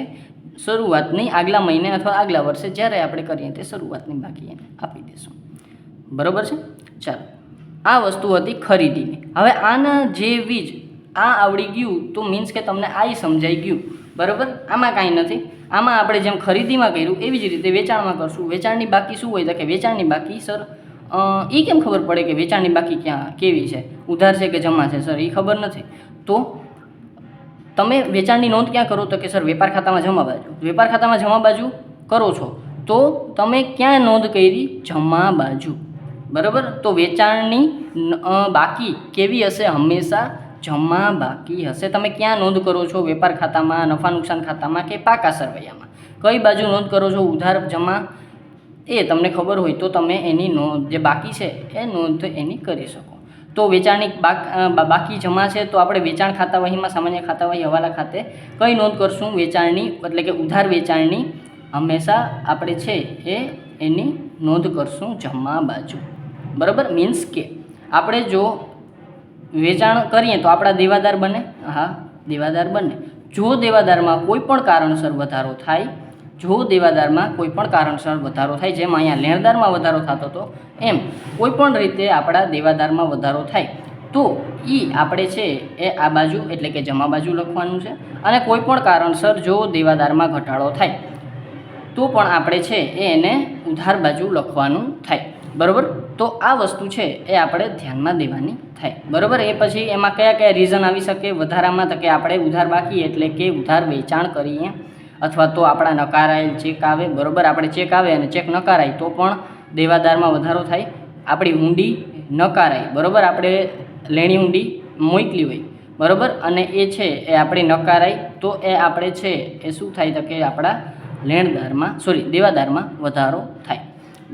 શરૂઆતની આગલા મહિને અથવા આગલા વર્ષે જ્યારે આપણે કરીએ તે શરૂઆતની બાકી એને આપી દઈશું. બરાબર છે. ચાલો, આ વસ્તુ હતી ખરીદીની. હવે આના જેવી જ આ આવડી ગયું તો મીન્સ કે તમને આ સમજાઈ ગયું. બરાબર, આમાં કાંઈ નથી. આમાં આપણે જેમ ખરીદીમાં કર્યું એવી જ રીતે વેચાણમાં કરશું. વેચાણની બાકી શું હોય તો કે વેચાણની બાકી સર એ કેમ ખબર પડે કે વેચાણની બાકી કેવી છે, ઉધાર છે કે જમા છે સર, એ ખબર નથી. તો તમે વેચાણની નોંધ ક્યાં કરો તો કે સર વેપાર ખાતામાં જમા બાજુ. વેપાર ખાતામાં જમા બાજુ કરો છો તો તમે ક્યાં નોંધ કરી? જમા બાજુ. બરાબર, તો વેચાણની બાકી કેવી હશે? હંમેશા જમા બાકી હશે. તમે ક્યાં નોંધ કરો છો? વેપાર ખાતામાં, નફા નુકસાન ખાતામાં કે પાકા સરવૈયામાં? કઈ બાજુ નોંધ કરો છો? ઉધાર, જમા, એ તમને ખબર હોય તો તમે એની નોંધ જે બાકી છે એ નોંધ એની કરી શકો. તો વેચાણની બાકી જમા છે તો આપણે વેચાણ ખાતાવહીમાં, સામાન્ય ખાતાવહી હવાલા ખાતે કઈ નોંધ કરશું? વેચાણની, એટલે કે ઉધાર વેચાણની હંમેશા આપણે છે એ એની નોંધ કરશું જમા બાજુ. બરાબર, મીન્સ કે આપણે જો વેચાણ કરીએ તો આપણા દેવાદાર બને. હા, દેવાદાર બને. જો દેવાદારમાં કોઈ પણ કારણસર વધારો થાય, જો દેવાદારમાં કોઈ પણ કારણસર વધારો થાય, જેમ અહીંયા લેણદારમાં વધારો થતો હતો એમ કોઈ પણ રીતે આપણા દેવાદારમાં વધારો થાય તો એ આપણે છે એ આ બાજુ એટલે કે જમા બાજુ લખવાનું છે. અને કોઈ પણ કારણસર જો દેવાદારમાં ઘટાડો થાય તો પણ આપણે છે એને ઉધાર બાજુ લખવાનું થાય. બરાબર, તો આ વસ્તુ છે એ આપણે ધ્યાનમાં દેવાની થાય. બરાબર, એ પછી એમાં કયા કયા રીઝન આવી શકે વધારામાં તો કે આપણે ઉધાર બાકી એટલે કે ઉધાર વેચાણ કરીએ અથવા તો આપણા નકારાયેલ ચેક આવે. બરાબર, આપણે ચેક આવે અને ચેક નકારાય તો પણ દેવાદારમાં વધારો થાય. આપણી ઊંડી નકારાય, બરાબર, આપણે લેણી ઊંડી મોકલી હોય, બરાબર, અને એ છે એ આપણી નકારાય તો એ આપણે છે એ શું થાય તો કે આપણા દેવાદારમાં વધારો થાય.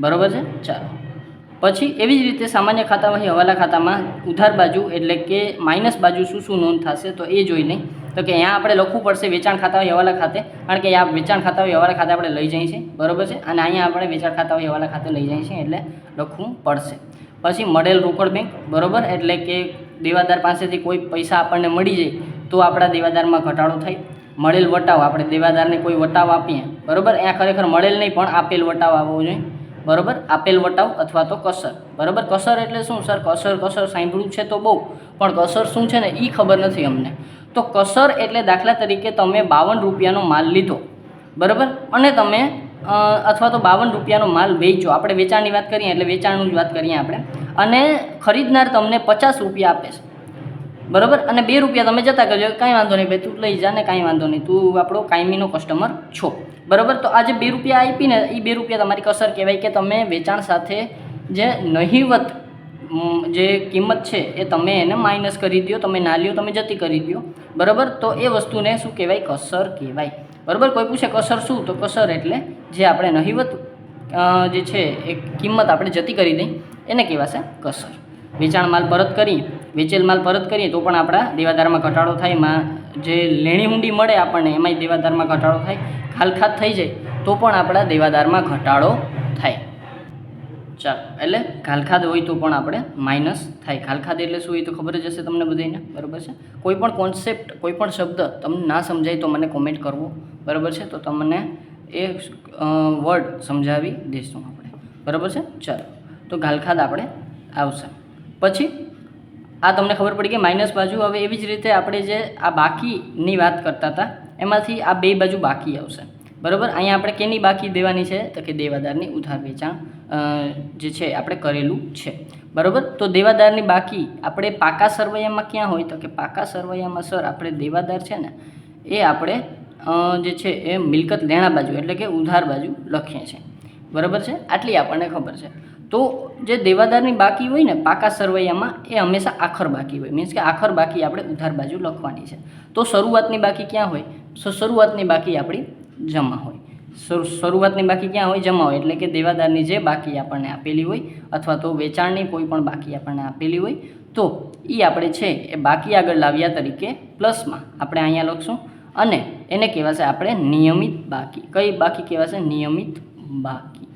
બરાબર છે. ચાલો, પછી એવી જ રીતે સામાન્ય ખાતામાં હવાલા ખાતામાં ઉધાર બાજુ એટલે કે માઇનસ બાજુ શું નોંધ થશે તો એ જોઈ લઈ. તો કે અહીંયા આપણે લખવું પડશે વેચાણ ખાતા હવાલા ખાતે, કારણ કે આ વેચાણ ખાતા હવાલા ખાતે આપણે લઈ જઈએ છીએ. બરાબર છે, અને અહીંયા આપણે વેચાણ ખાતા હવાલા ખાતે લઈ જઈએ છીએ એટલે લખવું પડશે. પછી મળેલ રોકડ બેંક. બરાબર, એટલે કે દેવાદાર પાસેથી કોઈ પૈસા આપણને મળી જાય તો આપણા દેવાદારમાં ઘટાડો થાય. મળેલ વટાવ, આપણે દેવાદારને કોઈ વટાવ આપીએ, બરાબર, અહીંયા ખરેખર મળેલ નહીં પણ આપેલ વટાવ આવવો જોઈએ. બરાબર, આપેલ વટાવ અથવા તો કસર. બરાબર, કસર એટલે શું સર? કસર સાંભળ્યું છે તો બહુ, પણ કસર શું છે ને એ ખબર નથી અમને. તો કસર એટલે દાખલા તરીકે તમે 52 રૂપિયાનો માલ લીધો, બરાબર, અને તમે અથવા તો 52 રૂપિયાનો માલ વેચો. આપણે વેચાણની વાત કરીએ એટલે વેચાણનું જ વાત કરીએ આપણે. અને ખરીદનાર તમને 50 રૂપિયા આપે છે, બરાબર, અને 2 રૂપિયા તમે જતા કરજો, કાંઈ વાંધો નહીં ભાઈ, તું લઈ જા ને, કાંઈ વાંધો નહીં, તું આપણો કાયમીનો કસ્ટમર છો. બરાબર, તો આ જે 2 રૂપિયા આપીને એ 2 રૂપિયા તમારી કસર કહેવાય કે તમે વેચાણ સાથે જે નહિવત જે કિંમત છે એ તમે એને માઇનસ કરી દો, તમે ના લ્યો, તમે જતી કરી દો. બરાબર, તો એ વસ્તુને શું કહેવાય? કસર કહેવાય. બરાબર, કોઈ પૂછે કસર શું? તો કસર એટલે જે આપણે નહિવત જે છે એ કિંમત આપણે જતી કરી દઈ એને કહેવાશે કસર. વેચાણ માલ પરત કરીએ, વેચેલ માલ પરત કરીએ તો પણ આપણા દેવાદારમાં ઘટાડો થાય. જે લેણી ઊંડી મળે આપણને એમાંય દેવાદારમાં ઘટાડો થાય. ખાલખાત થઈ જાય તો પણ આપણા દેવાદારમાં ઘટાડો થાય. ચાલો, એટલે ખાલખાદ હોય તો પણ આપણે માઇનસ થાય. ખાલખાદ એટલે શું હોય તો ખબર જ હશે તમને બધાને. બરાબર છે, કોઈ પણ કોન્સેપ્ટ, કોઈ પણ શબ્દ તમને ના સમજાય તો મને કોમેન્ટ કરવો. બરાબર છે, તો તમને એ વર્ડ સમજાવી દઈશું આપણે. બરાબર છે. ચાલો, તો ખાલખાદ આપણે આવશે. પછી આ તમને ખબર પડી કે માઇનસ બાજુ. હવે એવી જ રીતે આપણે જે આ બાકીની વાત કરતા હતા એમાંથી આ 2 બાજુ બાકી આવશે. બરાબર, અહીંયા આપણે કેની બાકી દેવાની છે તો કે દેવાદારની ઉધાર વેચાણ જે છે આપણે કરેલું છે. બરાબર, તો દેવાદારની બાકી આપણે પાકા સરવૈયામાં ક્યાં હોય તો કે પાકા સરવૈયામાં સર આપણે દેવાદાર છે ને એ આપણે જે છે એ મિલકત લેણા બાજુ એટલે કે ઉધાર બાજુ લખીએ છીએ. બરાબર છે, આટલી આપણને ખબર છે. તો જે દેવાદારની બાકી હોય ને પાકા સરવૈયામાં એ હંમેશા આખર બાકી હોય, મીન્સ કે આખર બાકી આપણે ઉધાર બાજુ લખવાની છે. તો શરૂઆતની બાકી ક્યાં હોય? શરૂઆતની બાકી આપણી જમા હોય. શરૂઆતની બાકી ક્યાં હોય? જમા હોય. એટલે કે દેવાદારની જે બાકી આપણને આપેલી હોય અથવા તો વેચાણની કોઈ પણ બાકી આપણને આપેલી હોય તો એ આપણે છે એ બાકી આગળ લાવ્યા તરીકે પ્લસમાં આપણે અહીંયા લખશું અને એને કહેવાશે આપણે નિયમિત બાકી. કઈ બાકી કહેવાશે? નિયમિત બાકી.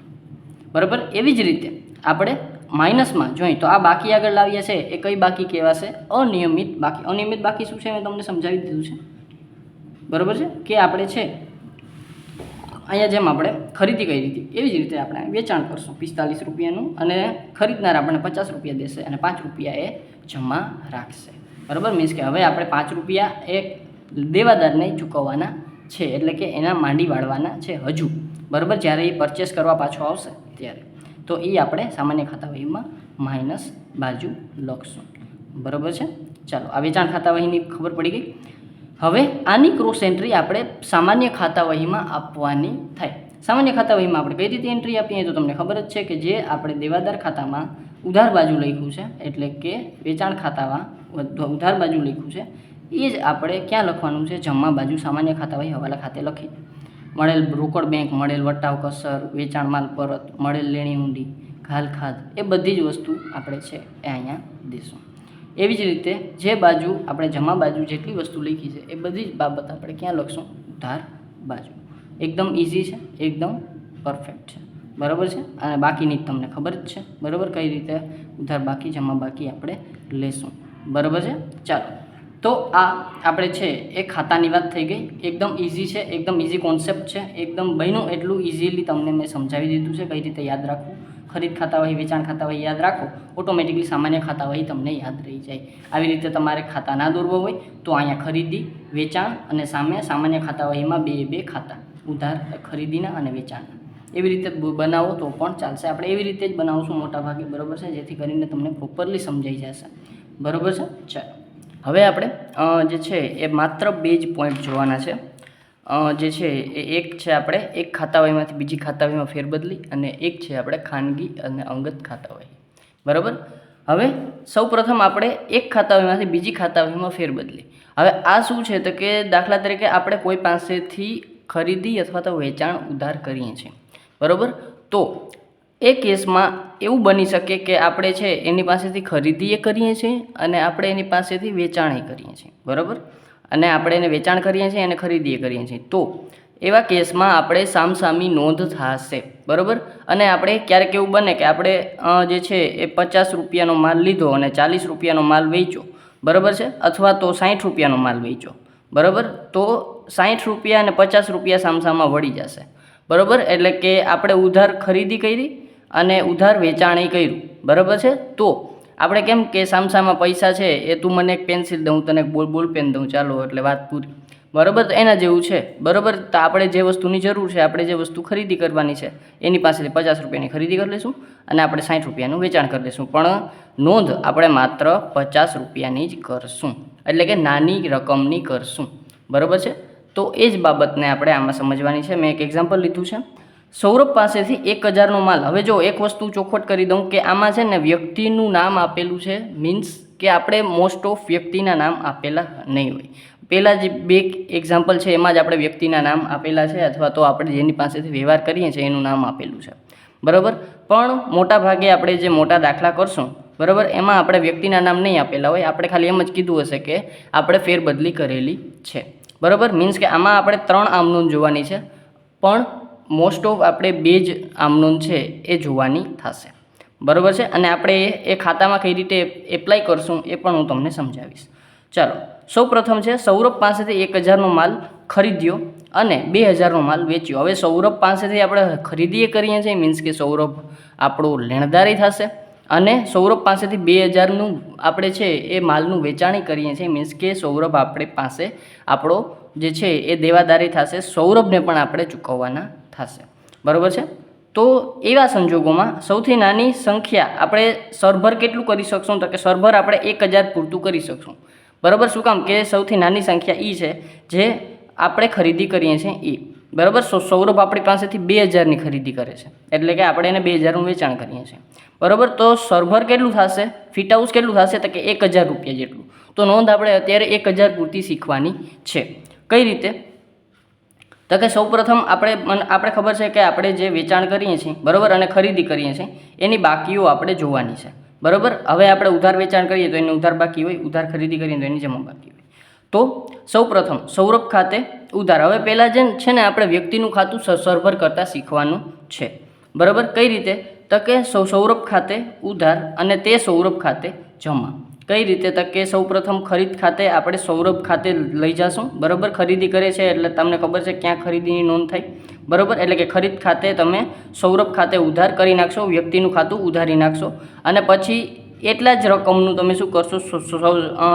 બરાબર, એવી જ રીતે આપણે માઇનસમાં જોઈએ તો આ બાકી આગળ લાવીએ છે એ કઈ બાકી કહેવાશે? અનિયમિત બાકી. અનિયમિત બાકી શું છે મેં તમને સમજાવી દીધું છે, બરાબર છે, કે આપણે છે અહીંયા જેમ આપણે ખરીદી કરી હતી એવી જ રીતે આપણે વેચાણ કરશું 45 રૂપિયાનું, અને ખરીદનાર આપણને 50 રૂપિયા દેશે અને 5 રૂપિયા એ જમા રાખશે, બરાબર. મીન્સ કે હવે આપણે 5 રૂપિયા એ દેવાદારને ચૂકવવાના છે, એટલે કે એના માંડી વાળવાના છે હજુ, બરાબર. જ્યારે એ પરચેસ કરવા પાછો આવશે ત્યારે તો એ આપણે સામાન્ય ખાતા વહીમાં માઇનસ બાજુ લખશું, બરાબર છે. ચાલો, આ વેચાણ ખાતા વહીની ખબર પડી ગઈ. હવે આની ક્રોસ એન્ટ્રી આપણે સામાન્ય ખાતા વહીમાં આપવાની થાય. સામાન્ય ખાતા વહીમાં આપણે કઈ રીતે એન્ટ્રી આપીએ તો તમને ખબર જ છે કે જે આપણે દેવાદાર ખાતામાં ઉધાર બાજુ લખ્યું છે, એટલે કે વેચાણ ખાતામાં ઉધાર બાજુ લખ્યું છે, એ જ આપણે ક્યાં લખવાનું છે? જમા બાજુ સામાન્ય ખાતા વહી હવાલા ખાતે લખી. મળેલ રોકડ બેંક, મળેલ વટાવ કસર, વેચાણ માલ પરત, મળેલ લેણી ઊંડી, ઘાલ ખાધ, એ બધી જ વસ્તુ આપણે છે એ અહીંયા દઈશું. એવી જ રીતે જે બાજુ આપણે જમા બાજુ જેટલી વસ્તુ લખી છે એ બધી જ બાબત આપણે ક્યાં લખશું? ઉધાર બાજુ. એકદમ ઇઝી છે, એકદમ પરફેક્ટ છે, બરાબર છે. અને બાકીની તમને ખબર જ છે, બરાબર, કઈ રીતે ઉધાર બાકી જમા બાકી આપણે લેશું, બરાબર છે. ચાલો, તો આ આપણે છે એ ખાતાની વાત થઈ ગઈ. એકદમ ઇઝી છે, એકદમ ઇઝી કોન્સેપ્ટ છે, એકદમ બન્યું એટલું ઇઝીલી તમને મેં સમજાવી દીધું છે કઈ રીતે યાદ રાખવું. ખરીદ ખાતા વહી, વેચાણ ખાતા વહી યાદ રાખો, ઓટોમેટિકલી સામાન્ય ખાતા વહી તમને યાદ રહી જાય. આવી રીતે તમારે ખાતા ના દોરવા હોય તો અહીંયા ખરીદી, વેચાણ અને સામાન્ય ખાતા વહીમાં બે ખાતા, ઉધાર ખરીદીના અને વેચાણના, એવી રીતે બનાવો તો પણ ચાલશે. આપણે એવી રીતે જ બનાવશું મોટાભાગે, બરાબર છે, જેથી કરીને તમને પ્રોપરલી સમજાઈ જશે, બરાબર છે. ચાલો, હવે આપણે જે છે એ માત્ર 2 જ પોઈન્ટ જોવાના છે. જે છે એ એક છે આપણે એક ખાતા વહીમાંથી બીજી ખાતા વહીમાં ફેરબદલી, અને એક છે આપણે ખાનગી અને અંગત ખાતા વહી, બરાબર. હવે સૌપ્રથમ આપણે એક ખાતા વહીમાંથી બીજી ખાતા વહીમાં ફેરબદલી. હવે આ શું છે તો કે દાખલા તરીકે આપણે કોઈ પાસેથી ખરીદી અથવા તો વેચાણ ઉધાર કરીએ છીએ, બરાબર. તો એ કેસમાં એવું બની શકે કે આપણે છે એની પાસેથી ખરીદીએ કરીએ છીએ અને આપણે એની પાસેથી વેચાણે કરીએ છીએ, બરાબર. અને આપણે એને વેચાણ કરીએ છીએ અને ખરીદીએ કરીએ છીએ, તો એવા કેસમાં આપણે સામસામી નોંધ થશે, બરાબર. અને આપણે ક્યારેક એવું બને કે આપણે જે છે એ 50 રૂપિયાનો માલ લીધો અને 40 રૂપિયાનો માલ વેચ્યો, બરાબર છે, અથવા તો 60 રૂપિયાનો માલ વેચ્યો, બરાબર. તો 60 રૂપિયા અને 50 રૂપિયા સામસામાં વળી જશે, બરાબર. એટલે કે આપણે ઉધાર ખરીદી કરી અને ઉધાર વેચાણ કર્યું, બરાબર છે. તો આપણે કેમ કે સામસામાં પૈસા છે એ તું મને એક પેન્સિલ દઉં, તને એક બોલ પેન દઉં, ચાલો એટલે વાત પૂરી, બરાબર. તો એના જેવું છે, બરાબર. તો આપણે જે વસ્તુની જરૂર છે, આપણે જે વસ્તુ ખરીદી કરવાની છે એની પાસેથી 50 રૂપિયાની ખરીદી કરી લઈશું અને આપણે 60 રૂપિયાનું વેચાણ કરી લઈશું, પણ નોંધ આપણે માત્ર 50 રૂપિયાની જ કરશું, એટલે કે નાની રકમની કરશું, બરાબર છે. તો એ જ બાબતને આપણે આમાં સમજવાની છે. મેં એક એક્ઝામ્પલ લીધું છે. સૌરભ પાસેથી 1000નો માલ. હવે જો એક વસ્તુ ચોખવટ કરી દઉં કે આમાં છે ને વ્યક્તિનું નામ આપેલું છે, મીન્સ કે આપણે મોસ્ટ ઓફ વ્યક્તિના નામ આપેલા નહીં હોય. પહેલાં જે 2 એક્ઝામ્પલ છે એમાં જ આપણે વ્યક્તિના નામ આપેલા છે, અથવા તો આપણે જેની પાસેથી વ્યવહાર કરીએ છીએ એનું નામ આપેલું છે, બરાબર. પણ મોટા ભાગે આપણે જે મોટા દાખલા કરશું, બરાબર, એમાં આપણે વ્યક્તિના નામ નહીં આપેલા હોય, આપણે ખાલી એમ જ કીધું હશે કે આપણે ફેરબદલી કરેલી છે, બરાબર. મીન્સ કે આમાં આપણે 3 આમનોંધ જોવાની છે, પણ મોસ્ટ ઓફ આપણે 2 જ આમનોંધ છે એ જોવાની થશે, બરાબર છે. અને આપણે એ ખાતામાં કઈ રીતે એપ્લાય કરશું એ પણ હું તમને સમજાવીશ. ચાલો, સૌ પ્રથમ છે સૌરભ પાસેથી 1000નો માલ ખરીદ્યો અને 2000નો માલ વેચ્યો. હવે સૌરભ પાસેથી આપણે ખરીદીએ કરીએ છીએ, મીન્સ કે સૌરભ આપણો લેણદારી થશે, અને સૌરભ પાસેથી 2000નું આપણે છે એ માલનું વેચાણી કરીએ છીએ, મીન્સ કે સૌરભ આપણી પાસે આપણો જે છે એ દેવાદારી થશે, સૌરભને પણ આપણે ચૂકવવાના થશે, બરાબર છે. તો એવા સંજોગોમાં સૌથી નાની સંખ્યા આપણે સરભર કેટલું કરી શકશું તો કે સરભર આપણે 1000 પૂરતું કરી શકશું, બરાબર. શું કામ કે સૌથી નાની સંખ્યા એ છે જે આપણે ખરીદી કરીએ છીએ એ, બરાબર. સૌરભ આપણી પાસેથી 2000ની ખરીદી કરે છે, એટલે કે આપણે એને 2000નું વેચાણ કરીએ છીએ, બરાબર. તો સરભર કેટલું થશે, ફિટ હાઉસ કેટલું થશે તો કે 1000 રૂપિયા જેટલું. તો નોંધ આપણે અત્યારે 1000 પૂરતી શીખવાની છે. કઈ રીતે તો કે સૌપ્રથમ આપણે ખબર છે કે આપણે જે વેચાણ કરીએ છીએ, બરાબર, અને ખરીદી કરીએ છીએ એની બાકીઓ આપણે જોવાની છે, બરાબર. હવે આપણે ઉધાર વેચાણ કરીએ તો એની ઉધાર બાકી હોય, ઉધાર ખરીદી કરીએ તો એની જમા બાકી હોય. તો સૌપ્રથમ સૌરભ ખાતે ઉધાર. હવે પહેલાં જે છે ને આપણે વ્યક્તિનું ખાતું સરભર કરતાં શીખવાનું છે, બરાબર. કઈ રીતે તો કે સૌરભ ખાતે ઉધાર અને તે સૌરભ ખાતે જમા. કઈ રીતે? તો કે સૌપ્રથમ ખરીદ ખાતે આપણે સૌરભ ખાતે લઈ જશું, બરાબર. ખરીદી કરે છે એટલે તમને ખબર છે ક્યાં ખરીદીની નોંધ થાય, બરાબર. એટલે કે ખરીદ ખાતે તમે સૌરભ ખાતે ઉધાર કરી નાખશો, વ્યક્તિનું ખાતું ઉધારી નાખશો અને પછી એટલા જ રકમનું તમે શું કરશો,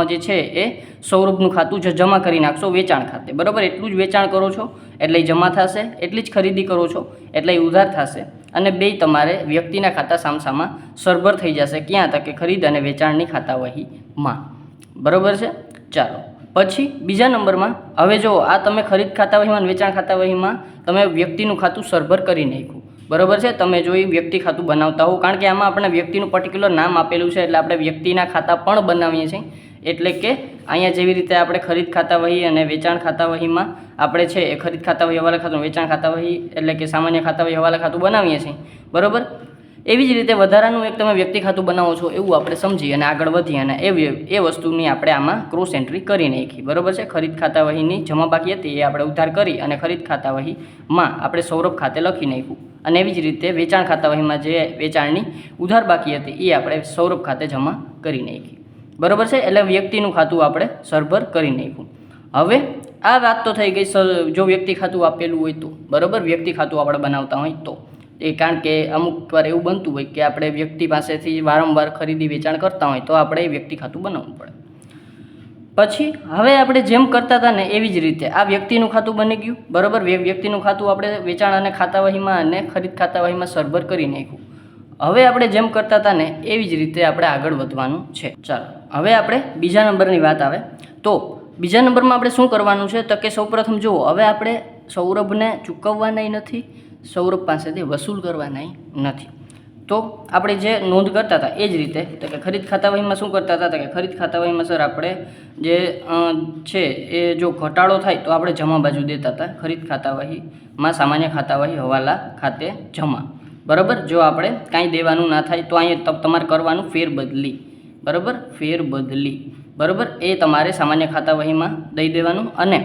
જે છે એ સૌરભનું ખાતું જમા કરી નાખશો વેચાણ ખાતે, બરાબર. એટલું જ વેચાણ કરો છો એટલે એ જમા થશે, એટલી જ ખરીદી કરો છો એટલે એ ઉધાર થશે અને બે તમારે વ્યક્તિના ખાતા સામસામા સરભર થઈ જશે. ક્યાં? તો કે ખરીદ અને વેચાણની ખાતાવહીમાં, બરાબર છે. ચાલો પછી બીજા નંબરમાં હવે જો આ તમે ખરીદ ખાતાવહીમાં વેચાણ ખાતાવહીમાં તમે વ્યક્તિનું ખાતું સરભર કરી નાખ્યું, બરાબર છે. તમે જો એ વ્યક્તિ ખાતું બનાવતા હો, કારણ કે આમાં આપણે વ્યક્તિનું પર્ટિક્યુલર નામ આપેલું છે એટલે આપણે વ્યક્તિના ખાતા પણ બનાવીએ છીએ. એટલે કે અહીંયા જેવી રીતે આપણે ખરીદ ખાતાવહી અને વેચાણ ખાતાવહીમાં આપણે છે એ ખરીદ ખાતાવહી હવાલા ખાતું, વેચાણ ખાતાવહી એટલે કે સામાન્ય ખાતાવહી હવાલા ખાતું બનાવીએ છીએ, બરાબર. એવી જ રીતે વધારાનું એક તમે વ્યક્તિ ખાતું બનાવો છો એવું આપણે સમજી અને આગળ વધી અને એ વસ્તુની આપણે આમાં ક્રોસ એન્ટ્રી કરી નાખી, બરાબર છે. ખરીદ ખાતાવહીની જમા બાકી હતી એ આપણે ઉધાર કરી અને ખરીદ ખાતાવહીમાં આપણે સૌરભ ખાતે લખી નાખ્યું અને એવી જ રીતે વેચાણ ખાતાવહીમાં જે વેચાણની ઉધાર બાકી હતી એ આપણે સૌરભ ખાતે જમા કરી નાખી, બરાબર છે. એટલે વ્યક્તિનું ખાતું આપણે સરભર કરી નાખ્યું. હવે આ વાત તો થઈ ગઈ જો વ્યક્તિ ખાતું આપેલું હોય તો, બરાબર. વ્યક્તિ ખાતું આપણે બનાવતા હોય તો એ, કારણ કે અમુક વાર એવું બનતું હોય કે આપણે વ્યક્તિ પાસેથી વારંવાર ખરીદી વેચાણ કરતા હોય તો આપણે એ વ્યક્તિ ખાતું બનાવવું પડે. પછી હવે આપણે જેમ કરતા હતા ને એવી જ રીતે આ વ્યક્તિનું ખાતું બની ગયું, બરાબર. વ્યક્તિનું ખાતું આપણે વેચાણ અને ખાતાવહીમાં અને ખરીદ ખાતાવહીમાં સરભર કરી નાખ્યું. હવે આપણે જેમ કરતા હતા ને એવી જ રીતે આપણે આગળ વધવાનું છે. ચાલો હવે આપણે બીજા નંબરની વાત આવે તો બીજા નંબરમાં આપણે શું કરવાનું છે તો કે સૌપ્રથમ જુઓ, હવે આપણે સૌરભને ચૂકવવાના નથી, સૌરભ પાસેથી વસૂલ કરવાના નથી. તો આપણે જે નોંધ કરતા હતા એ જ રીતે તો કે ખરીદ ખાતાવહીમાં શું કરતા હતા તો કે ખરીદ ખાતાવહીમાં સર આપણે જે છે એ જો ઘટાડો થાય તો આપણે જમા બાજુ દેતા હતા. ખરીદ ખાતાવહીમાં સામાન્ય ખાતાવહી હવાલા ખાતે જમા, બરાબર. જો આપણે કાંઈ દેવાનું ના થાય તો અહીંયા તમારે કરવાનું ફેરબદલી, બરાબર. ફેરબદલી, બરાબર. એ તમારે સામાન્ય ખાતાવહીમાં દઈ દેવાનું અને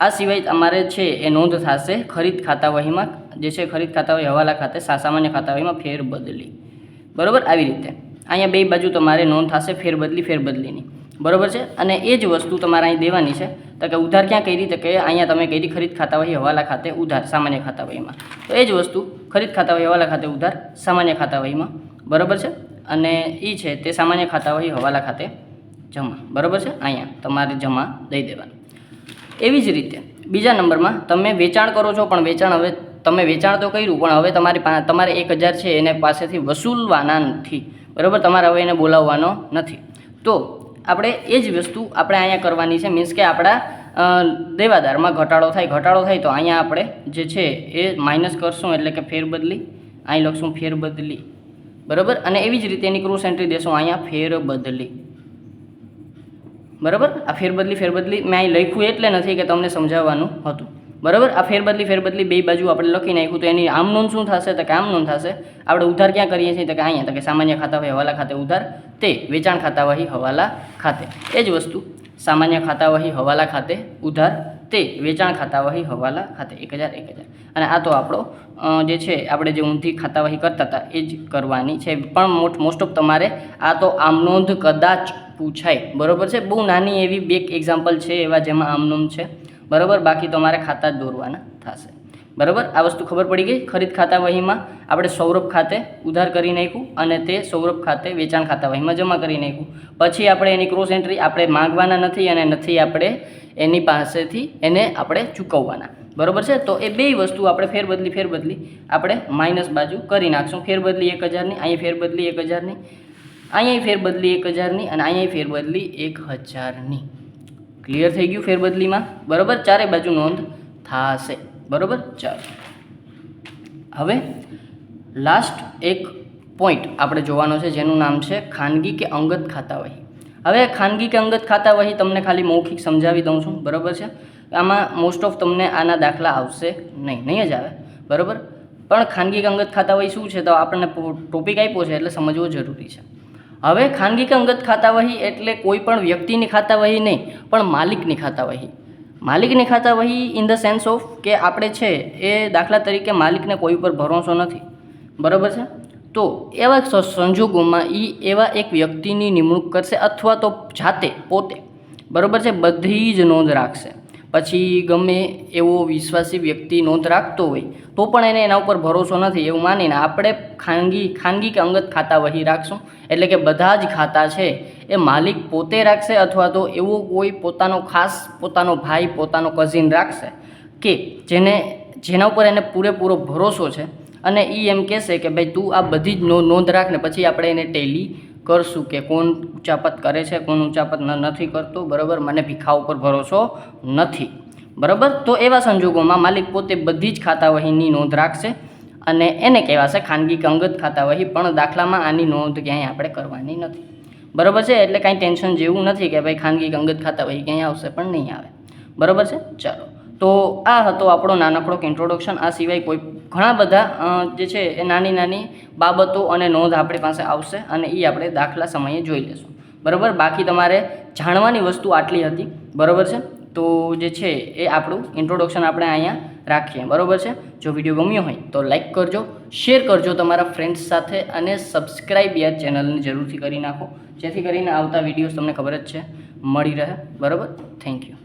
આ સિવાય તમારે છે એ નોંધ થશે ખરીદ ખાતાવહીમાં જે છે ખરીદ ખાતાવહી હવાલા ખાતે સામાન્ય ખાતાવહીમાં ફેરબદલી, બરાબર. આવી રીતે અહીંયા બે બાજુ તમારે નોંધ થશે ફેરબદલીની, બરાબર છે. અને એ જ વસ્તુ તમારે અહીં દેવાની છે તો કે ઉધાર ક્યાં કરી તો કે અહીંયા તમે કરી ખરીદ ખાતાવહી હવાલા ખાતે ઉધાર સામાન્ય ખાતાવહીમાં, તો એ જ વસ્તુ ખરીદ ખાતાવહી હવાલા ખાતે ઉધાર સામાન્ય ખાતાવહીમાં, બરાબર છે. અને એ છે તે સામાન્ય ખાતાવહી હવાલા ખાતે જમા, બરાબર છે. અહીંયા તમારે જમા દઈ દેવાનું. એવી જ રીતે બીજા નંબરમાં તમે વેચાણ કરો છો પણ વેચાણ હવે તમે વેચાણ તો કર્યું પણ હવે તમારે 1000 છે એને પાસેથી વસૂલવાના નથી, બરાબર. તમારે હવે એને બોલાવવાનો નથી. તો આપણે એ જ વસ્તુ આપણે અહીંયા કરવાની છે, મીન્સ કે આપણા દેવાદારમાં ઘટાડો થાય તો અહીંયા આપણે જે છે એ માઇનસ કરશું એટલે કે ફેરબદલી, અહીં લખશું ફેરબદલી, બરાબર. અને એવી જ રીતે એની ક્રોસ એન્ટ્રી દેશું અહીંયા ફેરબદલી, બરાબર. આ ફેરબદલી મેં અહીં લખ્યું એટલે નથી કે તમને સમજાવવાનું હતું, બરાબર. આ ફેરબદલી બે બાજુ આપણે લખી નાખ્યું તો એની આમ નોંધ શું થશે તો કે આમ નોંધ થશે આપણે ઉધાર ક્યાં કરીએ છીએ તો કે અહીંયા તો કે સામાન્ય ખાતાવહી હવાલા ખાતે ઉધાર તે વેચાણ ખાતાવહી હવાલા ખાતે, એ જ વસ્તુ સામાન્ય ખાતાવહી હવાલા ખાતે ઉધાર તે વેચાણ ખાતાવહી હવાલા ખાતે 1000 અને આ તો આપણો જે છે આપણે જે ઊંધી ખાતાવહી કરતા હતા એ જ કરવાની છે. પણ મોસ્ટ ઓફ તમારે આ તો આમ નોંધ કદાચ પૂછાય, બરાબર છે. બહુ નાની એવી બે એક્ઝામ્પલ છે એવા જેમાં આમ નોંધ છે, બરાબર. બાકી તમારે ખાતા જ દોરવાના થશે, બરાબર. આ વસ્તુ ખબર પડી ગઈ. ખરીદ ખાતાવહીમાં આપણે સૌરભ ખાતે ઉધાર કરી નાખ્યું અને તે સૌરભ ખાતે વેચાણ ખાતાવહીમાં જમા કરી નાખ્યું. પછી આપણે એની ક્રોસ એન્ટ્રી આપણે માંગવાના નથી અને નથી આપણે એની પાસેથી એને આપણે ચૂકવવાના, બરાબર છે. તો એ બે વસ્તુ આપણે ફેરબદલી આપણે માઇનસ બાજુ કરી નાખશું. ફેરબદલી 1000ની, અહીં ફેરબદલી 1000ની, અહીંયા ફેરબદલી 1000ની અને અહીંયા ફેરબદલી 1000ની. ક્લિયર થઈ ગયું ફેરબદલીમાં, બરાબર. ચારે બાજુ નોંધ થશે, બરાબર. ચાલો હવે લાસ્ટ એક પોઈન્ટ આપણે જોવાનો છે જેનું નામ છે ખાનગી કે અંગત ખાતાવહી. હવે ખાનગી કે અંગત ખાતાવહી તમને ખાલી મૌખિક સમજાવી દઉં છું, બરાબર છે. આમાં મોસ્ટ ઓફ તમને આના દાખલા આવશે નહીં જ આવે, બરાબર. પણ ખાનગી કે અંગત ખાતાવહી શું છે તો આપણને ટોપિક આપ્યો છે એટલે સમજવો જરૂરી છે. હવે ખાનગી કે અંગત ખાતાવહી એટલે કોઈ પણ વ્યક્તિની ખાતાવહી નહીં પણ માલિકની ખાતાવહી. માલિકની ખાતાવહી ઇન ધ સેન્સ ઓફ કે આપણે છે એ દાખલા તરીકે માલિકને કોઈ ઉપર ભરોસો નથી, બરાબર છે. તો એવા સંજોગોમાં એ એવા એક વ્યક્તિની નિમણૂક કરશે અથવા તો જાતે પોતે બરાબર છે બધી જ નોંધ રાખશે. પછી ગમે એવો વિશ્વાસી વ્યક્તિ નોંધ રાખતો હોય તો પણ એને એના ઉપર ભરોસો નથી એવું માનીને આપણે ખાનગી કે અંગત ખાતા વહી રાખશું. એટલે કે બધા જ ખાતા છે એ માલિક પોતે રાખશે અથવા તો એવો કોઈ પોતાનો ખાસ પોતાનો ભાઈ પોતાનો કઝિન રાખશે કે જેના ઉપર એને પૂરેપૂરો ભરોસો છે અને એ એમ કહેશે કે ભાઈ તું આ બધી જ નોંધ રાખને પછી આપણે એને ટેલી કરશું કે કોણ ઉચાપત કરે છે કોણ ઉચાપત નથી કરતો. બરાબર, મને ભીખા ઉપર ભરોસો નથી. બરાબર, તો એવા સંજોગોમાં માલિક પોતે બધી જ ખાતા વહીની નોંધ રાખશે અને એને કહેવાશે ખાનગી કે અંગત ખાતા વહી. પણ દાખલામાં આની નોંધ ક્યાંય આપણે કરવાની નથી. બરાબર છે, એટલે કાંઈ ટેન્શન જેવું નથી કે ભાઈ ખાનગી કે અંગત ખાતા વહી ક્યાંય આવશે પણ નહીં આવે. બરાબર છે, ચાલો તો આ હતો આપણો નાનકડો ઇન્ટ્રોડક્શન. આ સિવાય કોઈ ઘણા બધા જે છે એ નાની બાબતો અને નોંધ આપણી પાસે આવશે અને એ આપણે દાખલા સમયે જોઈ લઈશું. બરાબર, બાકી તમારે જાણવાની વસ્તુ આટલી હતી. બરાબર છે, તો જે છે એ આપણું ઇન્ટ્રોડક્શન આપણે અહીંયા રાખીએ. બરાબર છે, જો વિડીયો ગમ્યો હોય તો લાઈક કરજો, શેર કરજો તમારા ફ્રેન્ડ્સ સાથે અને સબસ્ક્રાઈબ યાર ચેનલને જરૂરથી કરી નાખો જેથી કરીને આવતા વિડીયોઝ તમને ખબર જ છે મળી રહે. બરાબર, થેન્ક યુ.